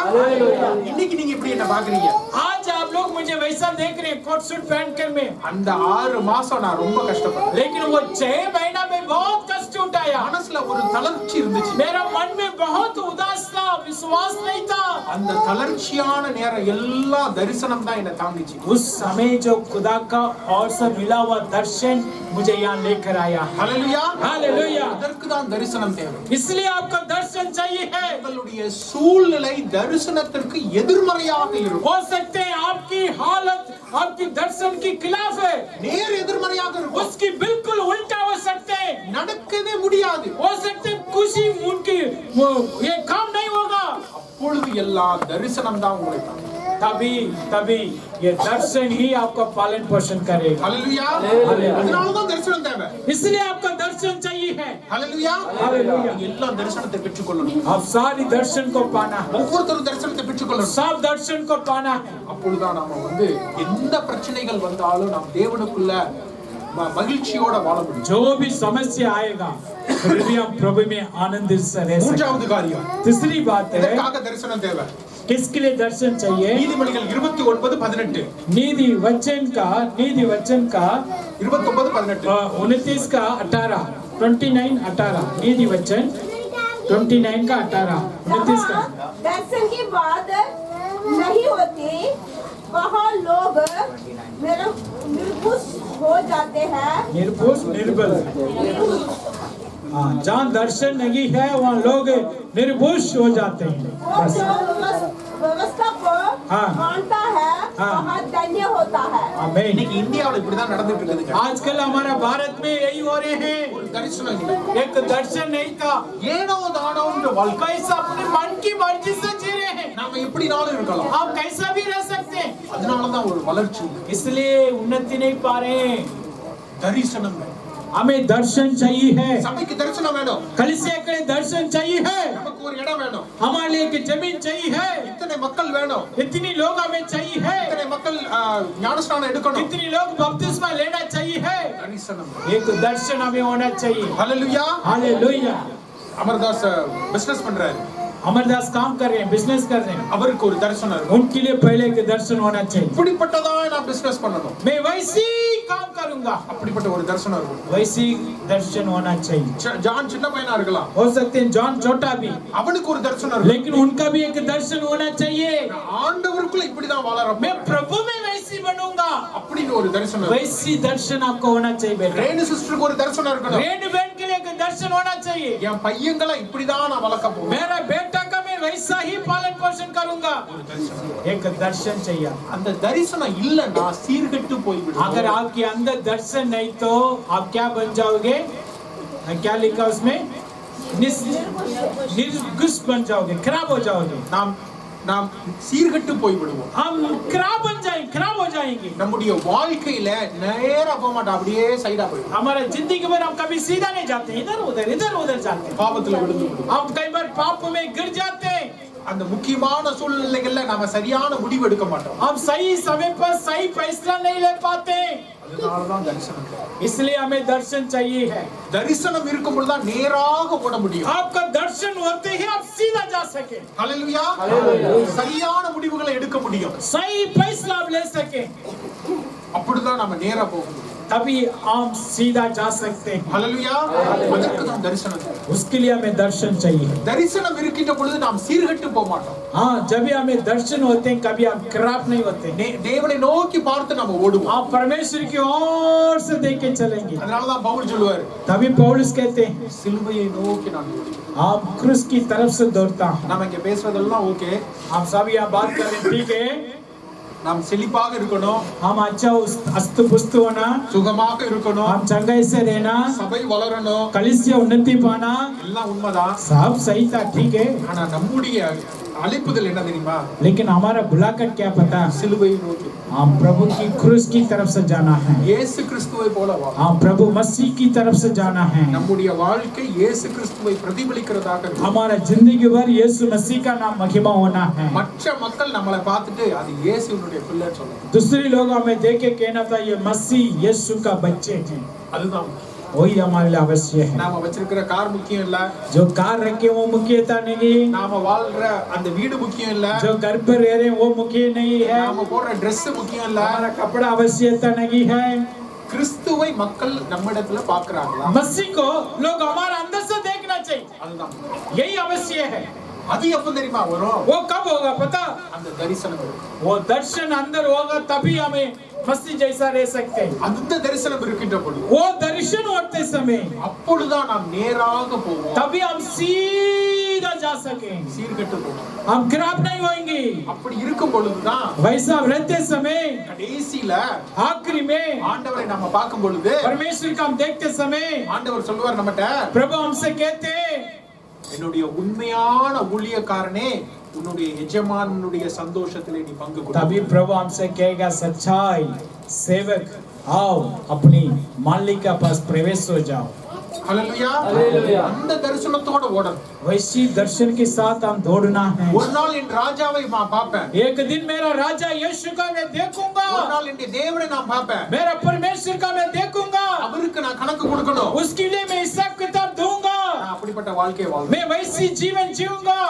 இன்னைக்கு நீங்க இப்படி என்ன பாக்குறீங்க? आज आप लोग मुझे वैसा देख रहे हैं, कोट सूट पहन कर में. அந்த 6 மாசம் நான் ரொம்ப கஷ்டப்பட்டேன். लेकिन वो 6 महीना में बहुत कष्ट उठाया. மனசுல ஒரு தளர்ச்சி இருந்துச்சு. मेरा मन में बहुत उदास था, विश्वास नहीं था. அந்த தளர்ச்சியான நேரம் எல்லா தரிசனம் தான் என்ன தாங்கிச்சு. उस समय जो खुदा का और से मिला हुआ दर्शन मुझे यहाँ लेकर आया. ஹalleluya, हालेलुया. அதற்கு தான் தரிசனம் தேவை. इसलिए आपको दर्शन चाहिए है. உங்களுடைய சூழ்நிலை தரிசனத்திற்கு எதிர்மறையாக இருக்கும். हो सकते हैं आपकी हालत आपकी दर्शन की खिलाफ है, நேர் எதிர்மறையாக இருக்கும். उसकी बिल्कुल उल्टा हो सकते हैं. நடக்கவே முடியாது. हो सकते खुशी उनकी ये काम नहीं होगा. அப்பொழுது எல்லா தரிசனம் தான் உங்களை தாங்கும். तभी ये दर्शन ही आपका पालन पोषण करेगा. ஹalleluya, அதனால தான் தரிசனம் தேவை. इसलिए आपका दर्शन चाहिए है. ஹalleluya, ஹalleluya. எல்லா தரிசனத்தை பெற்றுக்கொள்ளணும். आप सारी दर्शन को पाना है, ஒவ்வொருத்தரும் தரிசனத்தை பெற்றுக்கொள்ளணும். सब दर्शन को पाना है. அப்பொழுதுதான் நாம வந்து எந்த பிரச்சனைகள் வந்தாலும் நாம் தேவனுக்குள்ள மகிழ்ச்சியோட வாழ முடியும். जो भी समस्या आएगा फिर भी हम प्रभु में आनंदित से रह सकते. மூன்றாவது காரியம், तीसरी बात है, இதற்காக தரிசனம் தேவை. किसके लिए दर्शन चाहिए? நீதிமொழிகள் 29:18 नीति वचन का 29:18 29 का 18 29 18 नीति वचन 29 का 18 29 का. दर्शन की बात नहीं होती, वहाँ लोग निर्बुद्ध हो जाते हैं. निर्बुद्ध निर्बल. हाँ, जहाँ दर्शन नहीं है वहाँ लोग निर्बुद्ध हो जाते हैं. वो जो व्यवस्था को हाँ. मानता है हाँ. वहाँ धन्य होता है. आमीन. இன்னைக்கு இந்தியாவுல இப்படிதான் நடந்துட்டு இருக்குது. आजकल हमारा भारत में यही हो रहे हैं. தரிசனம் இல்லை. एक दर्शन नहीं था, ஏனோ தானோன்ற வாழ்க்கை. कैसा अपने मन की मर्जी से जी रहे हैं. நாம எப்படினாலும் இருக்கலாம். आप कैसा भी रह सकते हैं. அதனாலதான் ஒரு வளர்ச்சி இல்லை. इसलिए उन्नति नहीं पा रहे हैं. தரிசனம் வேணும். हमें दर्शन चाहिए है. சபைக்கு தரிசனம் வேணும். कलीसिया के लिए दर्शन चाहिए है. நமக்கு ஒரு இடம் வேணும். हमारे लिए एक जमीन चाहिए है. இத்தனை மக்கள் வேணும். इतनी लोग हमें चाहिए है. இத்தனை மக்கள் ஞானஸ்நானம் எடுக்கணும். कितनी लोग बपतिस्मा लेना चाहिए है. தரிசனம். एक दर्शन हमें होना चाहिए. ஹalleluya. हालेलुया. அமர்தாஸ் பிசினஸ் பண்றாரு. अमरदास काम कर रहे हैं, बिजनेस कर रहे हैं. அவருக்கு ஒரு தரிசனம் இருக்கு. उनके लिए पहले एक दर्शन होना चाहिए. இப்படிப்பட்டதா நான் பிசினஸ் பண்ணணும். मैं वैसी काम करूंगा, அப்படிப்பட்ட ஒரு தரிசனம் இருக்கும். वैसी दर्शन होना चाहिए. ஜான் சின்ன பையனா இருக்கலாம். हो सकते हैं जॉन छोटा भी, அவனுக்கு ஒரு தரிசனம் இருக்கும். लेकिन उनका भी एक दर्शन होना चाहिए. ஆண்டவருக்குள்ள இப்படிதான் வாழறோம். मैं प्रभु में वैसी बनूंगा, அப்படின்னு ஒரு தரிசனம். वैसी दर्शन आपको होना चाहिए बेटा. ரேணு சிஸ்டருக்கு ஒரு தரிசனம் இருக்கணும். रेड बहन के लिए एक दर्शन होना चाहिए. என் பையங்களை இப்படிதான் நான் வளர்க்க போறேன். मेरा बेटा का मैं वैसा ही पालन पोषण करूंगा. एक दर्शन चाहिए. அந்த தரிசனம் இல்லன்னா சீர்கெட்டு போய்விடும். अगर आपके अंदर दर्शन नहीं तो आप क्या बन जाओगे? क्या लिखा उसमें? निर्गुस बन जाओगे, खराब हो जाओगे. நாம் சீர்கெட்டு போய்விடுவோம். हम खराब बन जाएंगे, खराब हो जाएंगे. நம்முடைய வாழ்க்கையில நேரா போக மாட்டோம், அப்படியே சைடா போயிடும். हमारा जिंदगी में हम कभी सीधा नहीं जाते, इधर उधर जाते हैं. பாவத்துல விழுந்து விடுவோம். हम कई बार पाप में गिर जाते हैं. அந்த முக்கியமான சூழ்நிலைகள்ல நாம சரியான முடிவு எடுக்க மாட்டோம். हम सही समय पर सही फैसला नहीं ले पाते. அதனாலதான் தரிசனம். इसलिए हमें दर्शन चाहिए है. தரிசனம் இருக்கும் பொழுது தான் நேராக ஓட முடியும். आपका दर्शन होते ही आप सीधा जा सके. ஹalleluya. சரியான முடிவுகளை எடுக்க முடியும். सही फैसला आप ले सके. அப்படிதான் நாம நேரா போக முடியும். तभी हम सीधा जा सकते हैं. ஹalleluya. அதற்கு தான் தரிசனம். उसके लिए हमें दर्शन चाहिए. தரிசனம் இருக்கின்ற பொழுது நாம் சீர்கெட்டு போக மாட்டோம். हाँ, जब भी हमें दर्शन होते हैं कभी हम खराब नहीं होते. தேவனை நோக்கி பார்த்து நம்ம ஓடுவோம். आप परमेश्वर की ओर से देख के चलेंगे. அதனாலதான் பவுல் சொல்லுவார், तभी पौलुस कहते हैं சிலுவையை நோக்கி நான் ஓடுவேன். आप क्रूस की तरफ से दौड़ता हूं. நாம இங்க பேசுறதெல்லாம் ஓகே. हम सब यहाँ बात कर रहे हैं, ठीक है. நாம் செழிப்பாக இருக்கணும், हम अच्छा अस्त पुस्त होना, சுகமாக இருக்கணும், हम चंगाई से रहना, சபை வளரணும், कलिसिया उन्नति पाना, எல்லாம் उண்மைதான். सब सही था, ठीक है। ஆனா நம்முடைய அழைப்புதல் என்ன தெரியுமா? लेकिन हमारा बुलाकर क्या पता, சிலுவை நோக்கி हम प्रभु की क्रूस की तरफ से जाना है, இயேசு கிறிஸ்துவை போல வா. हम प्रभु मसीह की तरफ से जाना है। நம்முடைய வாழ்க்கை இயேசு கிறிஸ்துவை பிரதிபலிக்கிறதாக இருக்கும். हमारा जिंदगी भर यीशु मसीह का नाम महिमा होना है। மற்ற மக்கள் நம்மளை பார்த்துட்டு அது இயேசுவினுடைய பிள்ளைன்னு சொல்லணும். दूसरे लोग हमें देख के कहना था ये मसीह यीशु का बच्चे हैं, அதுதான் वही हमारे लिए अवश्य है। நாம வச்சிருக்கிற கார் முக்கியம் இல்ல, जो कार रखे वो मुख्यता नहीं, நாம வாழ்ற அந்த வீடு முக்கியம் இல்ல, जो घर पर रह रहे वो मुख्य नहीं है, நாம போடுற Dress முக்கியம் இல்ல. हमारा कपड़ा आवश्यकता नहीं है। கிறிஸ்துவை மக்கள் நம்மிடத்துல பாக்குறாங்களா? मसीह को लोग हमारे अंदर से देखना चाहिए, அதுதான். यही अवश्य है। அது எப்ப தெரியுமா வரும்? वो कब होगा पता, அந்த தரிசனம் வரும். वो दर्शन अंदर होगा तभी हमें मसीह जैसा रह सकते हैं। அந்த தரிசனம் இருக்கின்ற பொழுது वो दर्शन होते समय அப்பொழுதுதான் நாம் நேராக போவோம், तभी हम सीधा जा सकें, சீர்கெட்டு போவோம். हम खराब नहीं होंगे। அப்படி இருக்கும் பொழுதுதான் वैसा रहते समय கடைசியில आखिरी में ஆண்டவரை நம்ம பார்க்கும் பொழுது परमेश्वर को हम देखते समय ஆண்டவர் சொல்லுவார் நம்மட்ட, प्रभु हमसे कहते हैं, என்னுடைய உண்மையான ஊழியக்காரனே, உன்னுடைய எஜமானுடைய சந்தோஷத்திலே நீ பங்கு கொடு. तभी प्रभु हमसे कहेगा, सच्चाई सेवक आओ अपनी मालिक के पास प्रवेश हो जाओ। ஹல்லேலூயா. அந்த தரிசனத்தோட ஓடணும். वैसी दर्शन के साथ हम दौड़ना है। ஒரு நாள் என் ராஜாவை நான் பார்ப்பேன், एक दिन मेरा राजा यीशु का मैं देखूंगा, ஒரு நாள் என் தேவனை நான் பார்ப்பேன், मेरा परमेश्वर का मैं देखूंगा, அவருக்கு நான் கணக்கு கொடுக்கணும். उसके लिए मैं हिसाब किताब दूंगा, நான் அப்படிப்பட்ட வாழ்க்கையை வாழ்வேன். मैं वैसी जीवन जीऊंगा।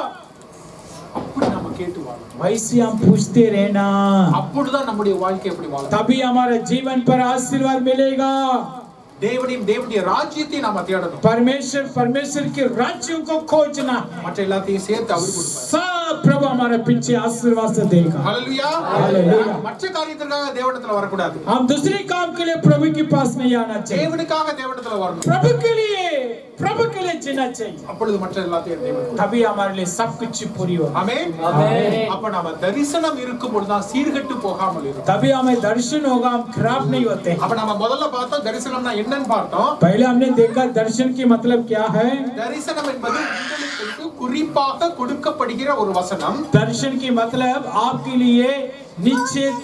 அப்படி நம்ம கேட்டு வாழணும். वैसे हम पूछते रहना, அப்பொழுதுதான் நம்முடைய வாழ்க்கை எப்படி வாழணும். तभी हमारे जीवन पर आशीर्वाद मिलेगा। தேவனுடைய ராஜ்யத்தை நாம தேடணும். परमेश्वर के राज्यों को खोजना, மற்ற எல்லாத்தையும் சேர்த்து அவர் கொடுப்பார். सब प्रभु हमारे पीछे आशीर्वाद से देगा। ஹல்லேலூயா. ஹல்லேலூயா. மற்ற காரியத்திற்காக தேவனிடத்துல வரக்கூடாது, हम दूसरे काम के लिए प्रभु के पास नहीं आना चाहिए, தேவனுக்காக தேவனிடத்துல வரணும். प्रभु के लिए जीना चाहिए, அப்பொழுது மற்ற எல்லாத்தையும் தேவன் கொடுப்பார். तभी हमारे लिए सब कुछ पूरी हो। ஆமென். அப்ப நாம தரிசனம் இருக்கும் பொழுதுதான் சீர்கெட்டு போகாமல் இருக்கும். तभी हमें दर्शन होगा, हम खराब नहीं होते। அப்ப நாம முதல்ல பார்த்தோம் தரிசனம்னா என்னன்னு பார்த்தோம். पहले हमने देखा दर्शन की मतलब क्या है। தரிசனம் என்பது உங்களுக்கு குறிப்பாக கொடுக்கப்படுகிற ஒரு வசனம். दर्शन की मतलब आपके लिए निश्चित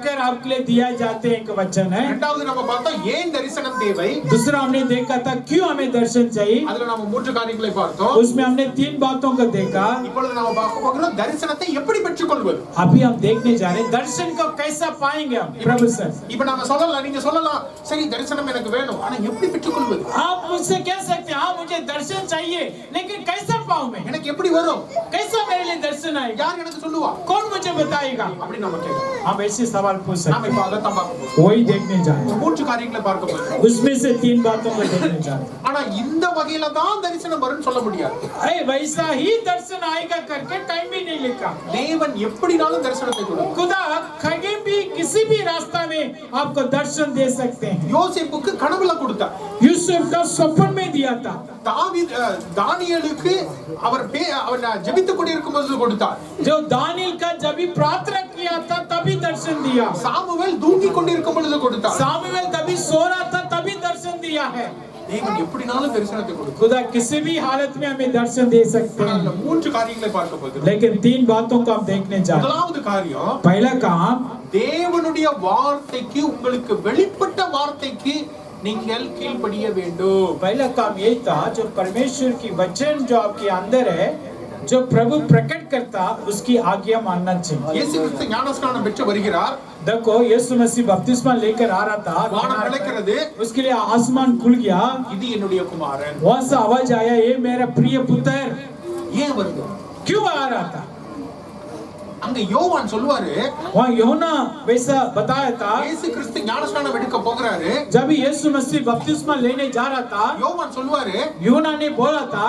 कर आपके लिए दिया जाते एक वचन है। இரண்டாவது நம்ம பார்த்தோம் ஏன் தரிசனம் தேவை. दूसरा हमने देखा था क्यों हमें दर्शन चाहिए, அதுல நம்ம மூன்று காரியங்களை பார்த்தோம். उसमें हमने 3 बातों को देखा। இப்பொழுது நாம பார்க்க போகிறோம் தரிசனத்தை எப்படி பெற்றுக்கொள்வது. अभी हम देखने जा रहे हैं दर्शन को कैसा पाएंगे हम। प्रभु सर, இப்ப நாம சொல்லலாம், நீங்க சொல்லலாம், சரி தரிசனம் எனக்கு வேணும், ஆனா எப்படி பெற்றுக்கொள்வது? आप मुझसे कह सकते हैं, हाँ मुझे दर्शन चाहिए, लेकिन कैसा पाऊं मैं, எனக்கு எப்படி வரும்? कैसा मेरे लिए दर्शन आएगा, யார் எனக்கு சொல்லுவா? कौन मुझे बताएगा। அப்படி நம்ம கேட்கலாம். हम ऐसे सवाल पूछ நாம सकते இப்ப हैं, அதைத்தான் பார்க்க போறோம். वही देखने जा रहे हैं। மூன்று காரியங்களை பார்க்க போறோம். उसमें से 3 बातों को देखने जा रहे हैं। ஆனா இந்த வகையில தான் தரிசனம் வரும்னு சொல்ல முடியாது. अरे वैसा ही दर्शन आएगा करके टाइम भी नहीं लिखा। தேவன் எப்படினாலும் தரிசனத்தை கொடுக்கும். खुदा कहीं भी किसी भी रास्ता में आपको दर्शन दे सकते हैं। யோசேப்புக்கு கனவுல கொடுத்தார். यूसुफ का स्वप्न में दिया था। தானியேலுக்கு அவர் ஜெபித்துக் கொண்டிருக்கும் போது கொடுத்தார். जो दानियल का जब भी प्रार्थना किया था तभी दर्शन दिया। சாமுவேல் தூங்கிக் கொண்டிருக்கும் பொழுது கொடுத்தார். सामुएल तभी सो रहा था तभी दर्शन दिया है। தேவன் எப்படினாலும் தரிசனத்தை கொடுக்கும். खुदा किसी भी हालत में हमें दर्शन दे सकते ஆனா அந்த हैं। மூன்று காரியங்களை பார்க்க போகிறோம். लेकिन 3 बातों को हम देखने जा रहे हैं। முதலாவது காரியம், पहला काम, தேவனுடைய வார்த்தைக்கு, உங்களுக்கு வெளிப்பட்ட வார்த்தைக்கு நீங்கள் கீழ்ப்படிய வேண்டும். पहला काम यही था जो परमेश्वर की वचन जो आपके अंदर है, जो प्रभु प्रकट करता उसकी आज्ञा मानना चाहिए। இயேசு கிறிஸ்து ஞானஸ்நானம் பெற்று வருகிறார். देखो यीशु मसीह बपतिस्मा लेकर आ रहा था, வானம் பிளக்கிறது. उसके लिए आसमान खुल गया। இது என்னுடைய குமாரன். वहां से आवाज आया, ये मेरा प्रिय पुत्र। ஏன் வருது? क्यों आ रहा था? அங்க யோவான் சொல்லுவாரு, वहाँ यूहन्ना वैसा बताया था। இயேசு கிறிஸ்து ஞானஸ்நானம் எடுக்க போகிறாரு. जब यीशु मसीह बपतिस्मा लेने जा रहा था, யோவான் சொல்லுவாரு, यूहन्ना ने बोला था,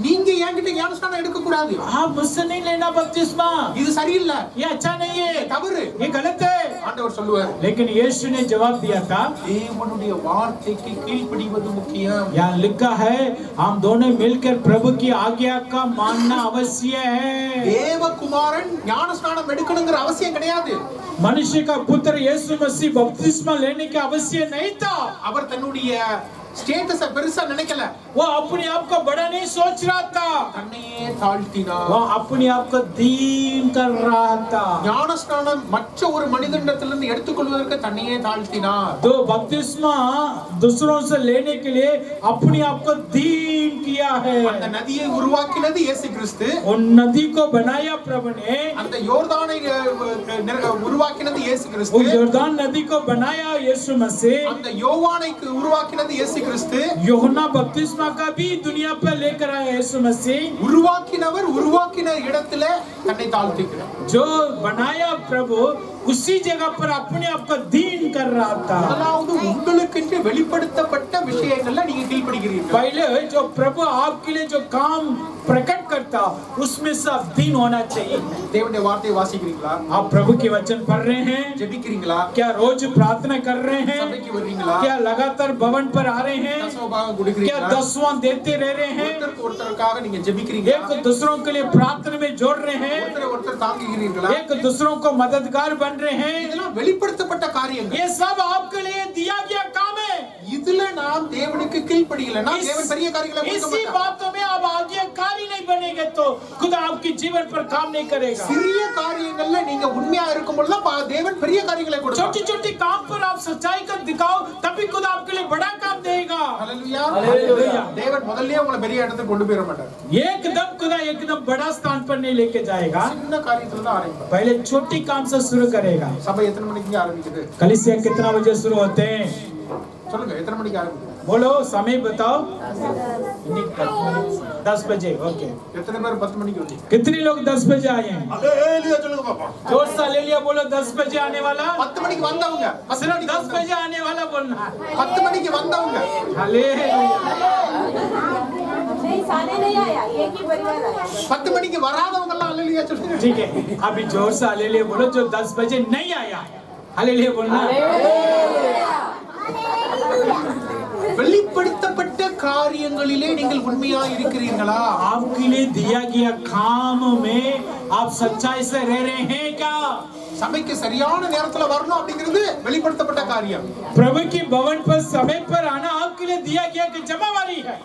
நீங்க என்கிட்ட ஞானஸ்நானம் எடுக்க கூடாது, आप मुझसे नहीं लेना बपतिस्मा, இது சரியில்லை, ये अच्छा नहीं है, தவறு ये गलत है। ஆண்டவர் சொல்லுவார். लेकिन यीशु ने जवाब दिया था, தேவனுடைய வார்த்தைக்கு கீழ்ப்படிவது முக்கியம். यहाँ लिखा है हम दोनों मिलकर प्रभु की आज्ञा का मानना अवश्य है। தேவகுமாரன் ஞானஸ்நானம் எடுக்கணுங்கிற அவசியம் கிடையாது. मनुष्य का पुत्र यीशु मसीह बपतिस्मा लेने की आवश्यक नहीं था। அவர் தன்னுடைய ஸ்டேட்டஸ பெருசா நினைக்கல, वो अपने आप को बड़ा नहीं सोच रहा था, தன்னையே தாழ்த்தினார். वो अपने आप को दीन कर रहा था। ஞானஸ்நானம் மற்ற ஒரு மனிதனிடத்திலிருந்து எடுத்துக்கொள்வதற்கு தன்னையே தாழ்த்தினார். तो बपतिस्मा दूसरों से लेने के लिए अपने आप को दीन किया है। அந்த நதியை உருவாக்கினது இயேசு கிறிஸ்து, उन नदी को बनाया प्रभु ने, அந்த யோர்தானை உருவாக்கினது இயேசு वो கிறிஸ்து, योर्दान नदी को बनाया यीशु मसीह, அந்த யோவானைக்கு உருவாக்கினது இயேசு கிறிஸ்து, यूहन्ना बपतिस्मा का भी दुनिया पर लेकर आया यीशु मसीह। உருவாக்கினவர் உருவாக்கின இடத்துல தன்னை தாழ்த்திக்கிறார். जो बनाया प्रभु उसी जगह पर अपने आप को दीन कर रहा था। முதலாவது உங்களுக்கென்று வெளிப்படுத்தப்பட்ட விஷயங்கள்ல நீங்க கீழ்ப்படிக்கிறீர்கள். पहले जो प्रभु आपके लिए जो काम प्रकट करता उसमें सब दीन होना चाहिए। தேவனுடைய வார்த்தையை வாசிக்கிறீங்களா? आप प्रभु के वचन पढ़ रहे हैं? ஜெபிக்கிறீங்களா? क्या रोज प्रार्थना कर रहे हैं? சபைக்கு வர்றீங்களா? क्या लगातार भवन पर आ रहे हैं? தசமபாகம் क्या கொடுக்கிறீங்களா? दसवां देते रह रहे हैं? ஒருத்தருக்கு ஒருத்தருக்காக நீங்க ஜெபிக்கிறீங்களா? एक दूसरों के लिए प्रार्थना में जोड़ रहे हैं? ஒருத்தரை ஒருத்தர் தாங்குகிறீர்களா? एक दूसरों को मददगार बन रहे हैं? இதெல்லாம் வெளிப்படுத்தப்பட்ட காரியங்கள். ये सब आपके लिए दिया गया काम है। இதுல நாம் தேவனுக்கு கீழ்ப்படியலைன்னா தேவன் பெரிய காரியங்களை கொடுக்க इसी மாட்டார். बातों में आप आज्ञाकारी नहीं बनेंगे तो खुदा आपके जीवन पर काम नहीं करेगा। சிறிய காரியங்கள்ல நீங்க உண்மையா இருக்கும் பொழுது தேவன் பெரிய காரியங்களை கொடுப்பார். छोटी छोटी काम पर आप सच्चाई कर दिखाओ तभी खुदा आपके लिए बड़ा काम देगा। ஹல்லேலூயா. हालेलुया। தேவன் முதல்லயே உங்களை பெரிய இடத்துக்கு கொண்டு போயிட மாட்டார். एकदम खुदा एकदम बड़ा स्थान पर नहीं लेके जाएगा, சின்ன காரியத்துல தான் ஆரம்பிப்பார். पहले छोटी काम से शुरू करेगा। சபை எத்தனை மணிக்கு ஆரம்பிக்குது? कलीसिया कितना बजे शुरू होते हैं? சொல்லுங்க, எத்தனை மணிக்கு ஆரம்பிக்குது? बोलो समय बताओ। 10 बजे। ओके। எத்தனை பேர் 10 மணிக்கு வந்தீங்க? कितने लोग 10 बजे आए हैं? ஹல்லேலூயா சொல்லுங்க பாப்பா. जोर से हालेलुया बोलो। 10 बजे आने वाला, 10 மணிக்கு வந்தவங்க, सिर्फ 10 बजे आने वाला बोलना है। 10 மணிக்கு वंदवங்க, हालेलुया। नहीं साले नहीं आया, एक ही परिवार आया। 10 மணிக்கு வராதவங்க எல்லாம் ஹல்லேலூயா சொல்லுங்க. ठीक है, अभी जोर से हालेलुया बोलो। जो 10 बजे नहीं आया हालेलुया बोलना। வெளிப்படுத்தப்பட்ட காரியங்களிலே நீங்கள் உண்மையா இருக்கிறீர்களா? आपके लिए दिया गया काम में आप सच्चाई से रह रहे हैं क्या? சபைக்கு சரியான நேரத்துல வரணும் அப்படிங்கிறது வெளிப்படுத்தப்பட்ட காரியம். प्रभु की भवन पर समय पर आना आपके लिए दिया गया कि जमावारी है।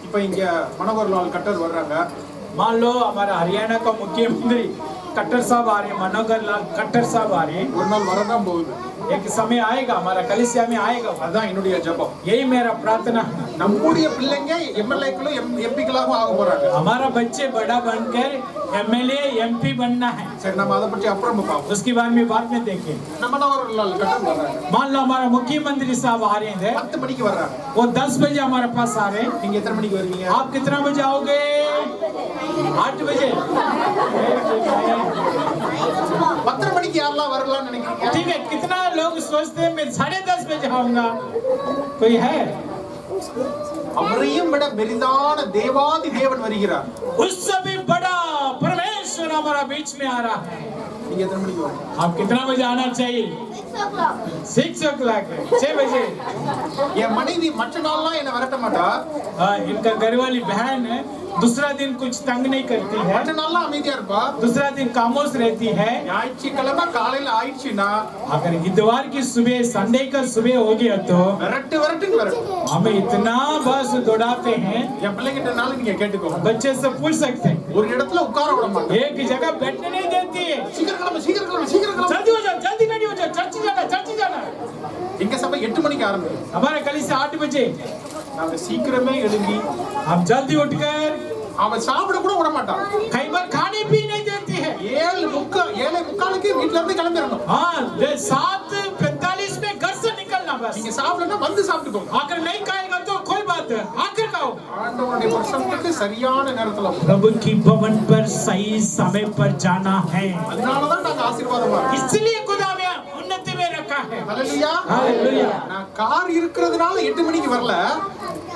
இப்ப இங்க மனோகர்லால் கட்டர் வர்றாங்க. मान लो हमारा हरियाणा का मुख्यमंत्री कट्टर साहब आ रहे हैं, मनोहर लाल कट्टर साहब आ रहे हैं। ஒரு நாள் வரதான் போகுது. एक समय आएगा, हमारा कलीसिया में आएगा। அதான் என்னுடைய ஜெபம். यही मेरा प्रार्थना है। நம்முடைய பிள்ளைங்க எம்எல்ஏக்களும் எம்பிக்களாகவும் ஆக போறாங்க. हमारा बच्चे बड़ा बनकर एमएलए एमपी बनना है। சரி, நம்ம அதை பற்றி அப்புறம் பார்ப்போம். उसके बारे में बाद में देखें। நம்ம மனோகர்லால் கட்டர் வர்றாங்க. मान लो हमारा मुख्यमंत्री साहब आ रहे हैं, 10 மணிக்கு வர்றாங்க. वो 10 बजे हमारे पास आ रहे हैं। நீங்க எத்தனை மணிக்கு வருவீங்க? आप कितना बजे आओगे? 8 बजे। 10 மணிக்கு யாரெல்லாம் வரலாம்னு நினைக்கிறீங்க? ठीक है, कितना लोग सोचते हैं मैं 10:30 बजे आऊंगा? कोई है? அவரையும் விட பெரிதான தேவாதி தேவன் வருகிறார். उससे भी बड़ा परमेश्वर हमारा बीच में आ रहा है। நீங்க எத்தனை மணிக்கு வரீங்க? आप कितना बजे आना चाहिए? 6 o'clock। 6 बजे। என் மனைவி மற்ற நாள்லாம் என்ன விரட்ட மாட்டா. इनका घरवाली बहन दूसरा दिन कुछ तंग नहीं करती है, மற்ற நாள்லாம் அமைதியா இருப்பா. दूसरा दिन खामोश रहती है। ஞாயிற்றுக்கிழமை காலையில ஆயிடுச்சுன்னா अगर इतवार की सुबह संडे का सुबह हो गया तो விரட்டு விரட்டுன்னு விரட்டு. हमें इतना बस दौड़ाते हैं, என் பிள்ளைகிட்டனாலும் நீங்க கேட்டுக்கோங்க. बच्चे से पूछ सकते हैं। ஒரு இடத்துல உட்கார விட மாட்டேன். एक जगह बैठने नहीं देती है। சீக்கிரம் கிளம்பு, சீக்கிரம் கிளம்பு, சீக்கிரம் கிளம்பு. जल्दी हो जाओ, जल्दी नहीं हो जाओ, चर्च जाना, चर्च जाना। எங்க சபை 8 மணிக்கு ஆரம்பிக்கும். हमारे कलीसिया 8 बजे। நாங்க சீக்கிரமே எழும்பி हम जल्दी उठकर, அவன் சாப்பிட கூட விட மாட்டான். कई बार खाने भी नहीं देती है। 7:45 வீட்ல இருந்து கிளம்பிடணும். हाँ, 7:45 में घर से निकलना बस। நீங்க சாப்பிடணும் வந்து சாப்பிட்டுக்கோங்க. अगर नहीं खाएगा तो कोई बात है, आकर खाओ। ஆண்டவருடைய பிரசன்னத்துக்கு சரியான நேரத்துல வரும். प्रभु की भवन पर सही समय पर जाना है। அதனாலதான் நாங்க ஆசீர்வாதமா இருக்கோம். इसलिए खुदा ने उन्नति में रखा है। ஹல்லேலூயா. हालेलुया। நான் கார் இருக்கிறதுனால 8 மணிக்கு வரல.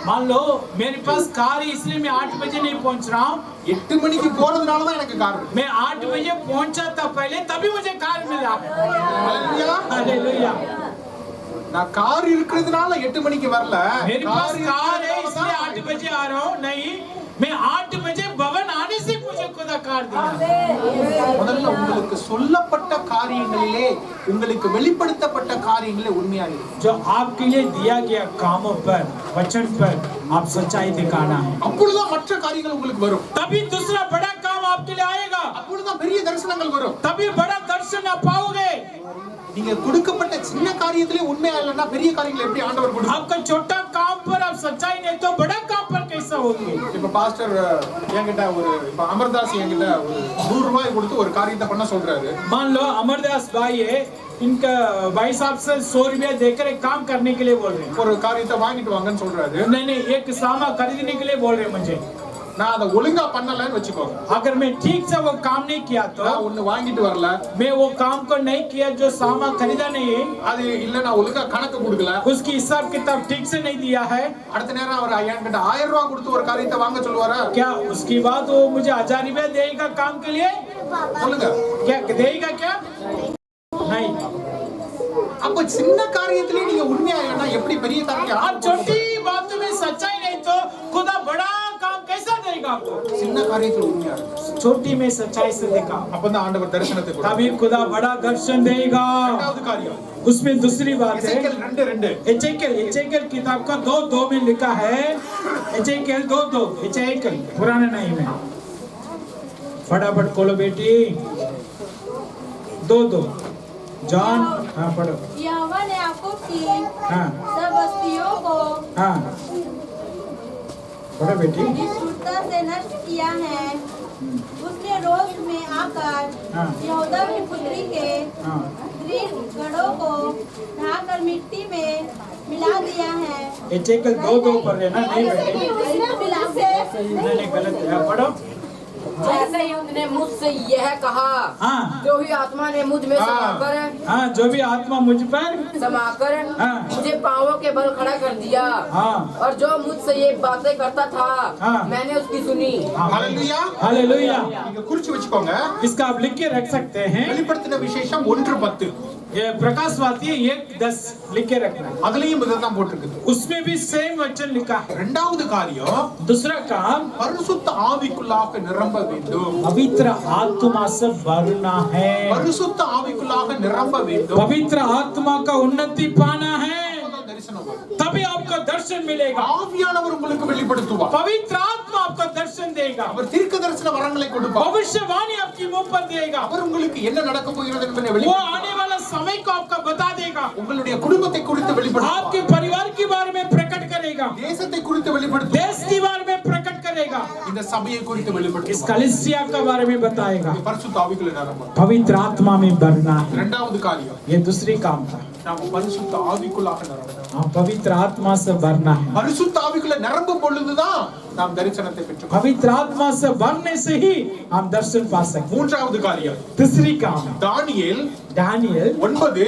मान लो मेरे पास कार है इसलिए मैं 8 बजे नहीं पहुंच रहा हूँ 8 மணிக்கு போறதுனால தான் எனக்கு கார் இருக்கு. मैं 8 बजे पहुंचा था पहले तभी मुझे कार मिला ஹalleluya. हालेलुया நான் கார் இருக்கிறதுனால 8 மணிக்கு வரல. मेरे पास कार है इसलिए 8 बजे आ रहा हूँ नहीं मैं 8 बजे भवन आने से मुझे खुदा कार दिया முதல்ல உங்களுக்கு சொல்லப்பட்ட காரியங்களிலே உங்களுக்கு வெளிப்படுத்தப்பட்ட காரியங்களே உண்மையா இருக்கு. जो आपके लिए दिया गया कामों पर वचन पर आप सच्चाई दिखाना है அப்பொழுதுதான் மற்ற காரியங்கள் உங்களுக்கு வரும். तभी दूसरा बड़ा काम आपके लिए आएगा அப்பொழுதுதான் பெரிய தரிசனங்கள் வரும். तभी बड़ा दर्शन आप पाओगे நீங்க கொடுக்கப்பட்ட சின்ன காரியத்திலே உண்மையா இல்லைன்னா பெரிய காரியங்களை எப்படி ஆண்டவர் கொடுப்பார்? आपका छोटा काम पर आप सच्चाई नहीं तो बड़ा काम पर कैसा होगी இப்ப பாஸ்டர் என்கிட்ட இப்ப அமர்தாஸ் என்கிட்ட ஒரு 100 ரூபாய் கொடுத்து ஒரு காரியத்தை பண்ண சொல்றாரு. मान लो अमरदास भाई है इनका भाई साहब से 100 रुपया देकर एक काम करने के लिए बोल रहे हैं ஒரு காரியத்தை வாங்கிட்டு வாங்கன்னு சொல்றாரு. नहीं एक सामान खरीदने के लिए बोल रहे हैं मुझे நான் அதை ஒழுங்கா பண்ணலன்னு வெச்சுக்கோங்க. अगर मैं ठीक से वो काम नहीं किया तो நான் ஒன்னு வாங்கிட்டு வரல. मैं वो काम को नहीं किया जो सामान खरीदा नहीं அது இல்ல நான் ஒழுங்கா கணக்கு கொடுக்கல. उसकी हिसाब किताब ठीक से नहीं दिया है அடுத்த நேரம் அவர் என்கிட்ட 1000 ரூபாய் கொடுத்து ஒரு காரியத்தை வாங்க சொல்லுவாரா? क्या उसकी बात वो मुझे 1000 रुपया देगा काम के लिए சொல்லுங்க. क्या देगा क्या नहीं அப்ப சின்ன காரியத்திலே நீங்க உண்மையா இல்லைன்னா எப்படி பெரிய காரியம் आप छोटी बातों में सच्चाई नहीं तो खुदा बड़ा काम कैसा देगा आपको சின்ன காரியத்துல உண்மையா இருக்கு. छोटी में सच्चाई से देखा அப்பதான் ஆண்டவர் தரிசனத்தை கொடுப்பார். तभी खुदा बड़ा दर्शन देगा இரண்டாவது காரியம் उसमें दूसरी बात है எசேக்கியேல் 2:2 एजेकियल किताब का 2:2 में लिखा है एजेकियल 2:2 एजेकियल पुराने नहीं में फटाफट खोलो बेटी 2:2 जॉन हाँ पढ़ो यहोवा ने याकूब की हाँ सब बस्तियों को हाँ पढ़ो बेटी निष्ठुरता से नष्ट किया है। उसने रोष में आकर हाँ। यहूदा की पुत्री के हाँ दृढ़ गढ़ों को ढाकर मिट्टी में मिला दिया है। एजेकियल 2:2 पढ़ रहे ना नहीं बेटी मिला से नहीं गलत है पढ़ो जैसे ही उसने मुझसे यह कहा हाँ जो ही आत्मा ने मुझ में समाकर हाँ जो भी आत्मा मुझ पर समाकर हाँ। मुझे पांवों के बल खड़ा कर दिया हाँ और जो मुझसे ये बातें करता था हाँ। मैंने उसकी सुनी ஹalleluya. हालेलुया நீங்க குறிச்சு வச்சுக்கோங்க. इसका आप लिख के रख सकते हैं வெளிப்படுத்தின விசேஷம் 1:10. ये प्रकाश वाती है 1:10 लिख के रखना அதுலயும் இதுதான் போட்டிருக்குது. उसमें भी सेम वचन लिखा है இரண்டாவது காரியம் दूसरा काम பரிசுத்த ஆவிக்குள்ளாக நிரம்ப வேண்டும். पवित्र आत्मा से भरना है பரிசுத்த ஆவிக்குள்ளாக நிரம்ப வேண்டும். पवित्र आत्मा का उन्नति पाना है அப்பதான் தரிசனம் வரும். तभी आपको दर्शन मिलेगा ஆவியானவர் உங்களுக்கு வெளிப்படுத்துவார். पवित्र आत्मा आपको दर्शन देगा அவர் தீர்க்க தரிசன வரங்களை கொடுப்பார். भविष्यवाणी आपकी मुंह पर देगा அவர் உங்களுக்கு என்ன நடக்க போகிறது என்பதை वो வெளிப்படுத்துவார். आने वाला समय को आपका बता देगा உங்களுடைய குடும்பத்தை குறித்து வெளிப்படுத்துவார். आपके परिवार के बारे में प्रकट करेगा தேசத்தை குறித்து வெளிப்படுத்துவார். देश के बारे में प्रकट करेगा இந்த சபையை குறித்து इस வெளிப்படுத்துவார். कलीसिया के बारे में बताएगा பரிசுத்த ஆவிக்குள்ள நிரம்ப. पवित्र आत्मा में भरना है இரண்டாவது காரியம் ये दूसरी काम था நாம பரிசுத்த ஆவிக்குள்ளாக நிரம்ப. हाँ पवित्र आत्मा से भरना है பரிசுத்த ஆவிக்குள்ள நிரம்பும் பொழுதுதான் நாம் தரிசனத்தை பெற்றுக்கொள்வோம். पवित्र आत्मा से भरने से ही हम दर्शन पा सकते हैं மூன்றாவது காரியம் तीसरी काम தானியேல் दानियल 9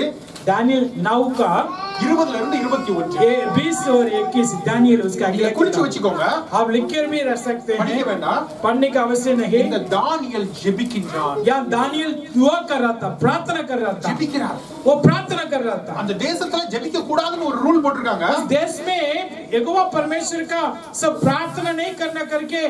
दानियल 9 का 20 ல இருந்து 21. ये 20 और 21 दानियल उसका நீங்க अगला குறிச்சு किताब। வச்சுக்கோங்க. आप लिख कर भी रख सकते படிக்க हैं வேண்டாம். पढ़ने का आवश्यक नहीं இந்த தானியேல் ஜெபிக்கின்றான். या दानियल दुआ कर रहा था प्रार्थना कर रहा था ஜெபிக்கிறார். वो प्रार्थना कर रहा था அந்த தேசத்துல ஜெபிக்க கூடாதுன்னு ஒரு ரூல் போட்டிருக்காங்க. इस देश में यहोवा परमेश्वर का सब प्रार्थना नहीं करना करके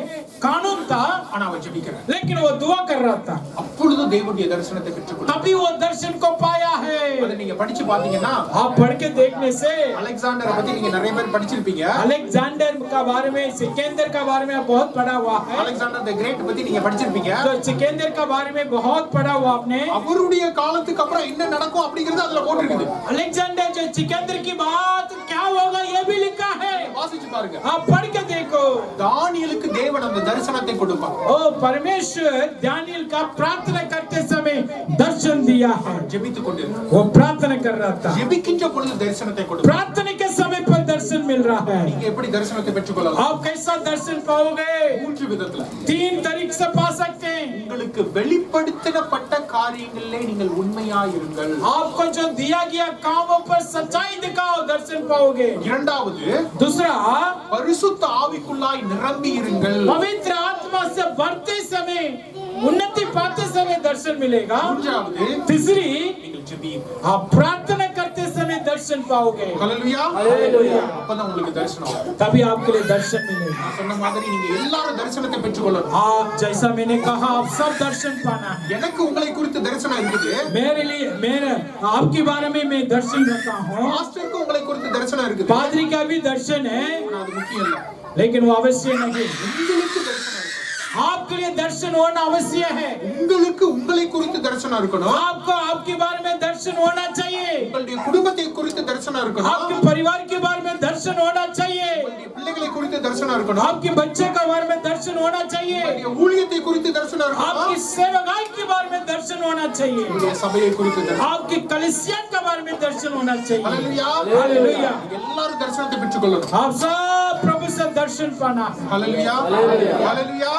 कानून था ஆனா அவன் ஜெபிக்கிறான். लेकिन वो दुआ कर रहा था அப்பொழுது தேவனுடைய தரிசனத்தை பெற்றுக்கொள்ளும். तभी वो दर्शन को पाया है அதை நீங்க படிச்சு பாத்தீங்கன்னா आप पढ़ के देखने से அலெக்சாண்டரை பத்தி நீங்க நிறைய பேர் படிச்சிருப்பீங்க. अलेक्जेंडर का बारे में सिकंदर का बारे में बहुत पढ़ा हुआ है அலெக்சாண்டர் தி கிரேட் பத்தி நீங்க படிச்சிருப்பீங்க. तो सिकंदर का बारे में बहुत पढ़ा हुआ आपने அவருடைய காலத்துக்கு அப்புறம் என்ன நடக்கும் அப்படிங்கறது அதுல போட்டிருக்குது. अलेक्जेंडर जो सिकंदर की बात क्या होगा ये भी लिखा है வாசிச்சு பாருங்க. आप पढ़ के देखो தானியேலுக்கு தேவன் அந்த தரிசனத்தை கொடுப்பார். ओ परमेश्वर दानियल का प्रार्थना करते समय दर्शन दिया है ஜெபித்துக் கொண்டிருந்தார். वो प्रार्थना कर रहा था ஜெபிக்கின்ற பொழுது தரிசனத்தை கொடுப்பார். प्रार्थना के समय पर दर्शन दर्शन मिल रहा है। நீங்க எப்படி தரிசனத்தை பெற்றுக்கொள்ளலாம்? आप कैसा दर्शन पाओगे? மூன்று விதத்துல. 3 तरीके से पा सकते हैं। உங்களுக்கு வெளிப்படுத்தப்பட்ட காரியங்களிலே நீங்கள் உண்மையாய் இருங்கள். आपको जो दिया गया कामों पर सच्चाई दिखाओ, दर्शन पाओगे। இரண்டாவது, दूसरा, பரிசுத்த ஆவிக்குள்ளாய் நிரம்பி இருங்கள். पवित्र आत्मा से बढ़ते समय, उन्नति पाते समय दर्शन मिलेगा। மூன்றாவது, तीसरी, நீங்கள் ஜெபியுங்கள். आप प्रार्थना करते समय दर्शन पाओगे। ஹல்லேலூயா. हालेलुया। அப்பதான் உங்களுக்கு தரிசனம் வரும். तभी आपके लिए दर्शन मिलेगा। நான் சொன்ன மாதிரி நீங்க எல்லாரும் தரிசனத்தை பெற்றுக்கொள்ளணும். आप जैसा मैंने कहा, आप सब दर्शन पाना है। எனக்கு உங்களை குறித்து தரிசனம் இருக்குது. मेरे लिए, मेरे आपके बारे में मैं दर्शन रखा हूँ। பாஸ்டருக்கு उங்களை குறித்து தரிசனம் இருக்குது. पादरी का भी दर्शन है, ஆனா அது முக்கியம் இல்ல. लेकिन वो अवश्य नहीं। உங்களுக்கு தரிசனம் இருக்கு. आपके लिए दर्शन होना अवश्य है। உங்களுக்கு உங்களை குறித்து தரிசனம் இருக்கணும். आपको आपके बारे में दर्शन होना चाहिए। உங்களுடைய குடும்பத்தை குறித்து தரிசனம் இருக்கணும். आपके परिवार के बारे में दर्शन होना चाहिए। உங்களுடைய பிள்ளைகளை குறித்து தரிசனம் இருக்கணும். आपके बच्चे के बारे में दर्शन होना चाहिए। உங்களுடைய ஊழியத்தை குறித்து தரிசனம் இருக்கணும். आपकी सेवकाई के बारे में दर्शन होना चाहिए। உங்களுடைய சபையை குறித்து தரிசனம். आपकी कलीसिया के बारे में दर्शन होना चाहिए। ஹல்லேலூயா. हालेलुया। எல்லாரும் தரிசனத்தை பெற்றுக்கொள்ளணும். आप सब प्रभु से दर्शन पाना है। ஹல்லேலூயா. ஹல்லேலூயா.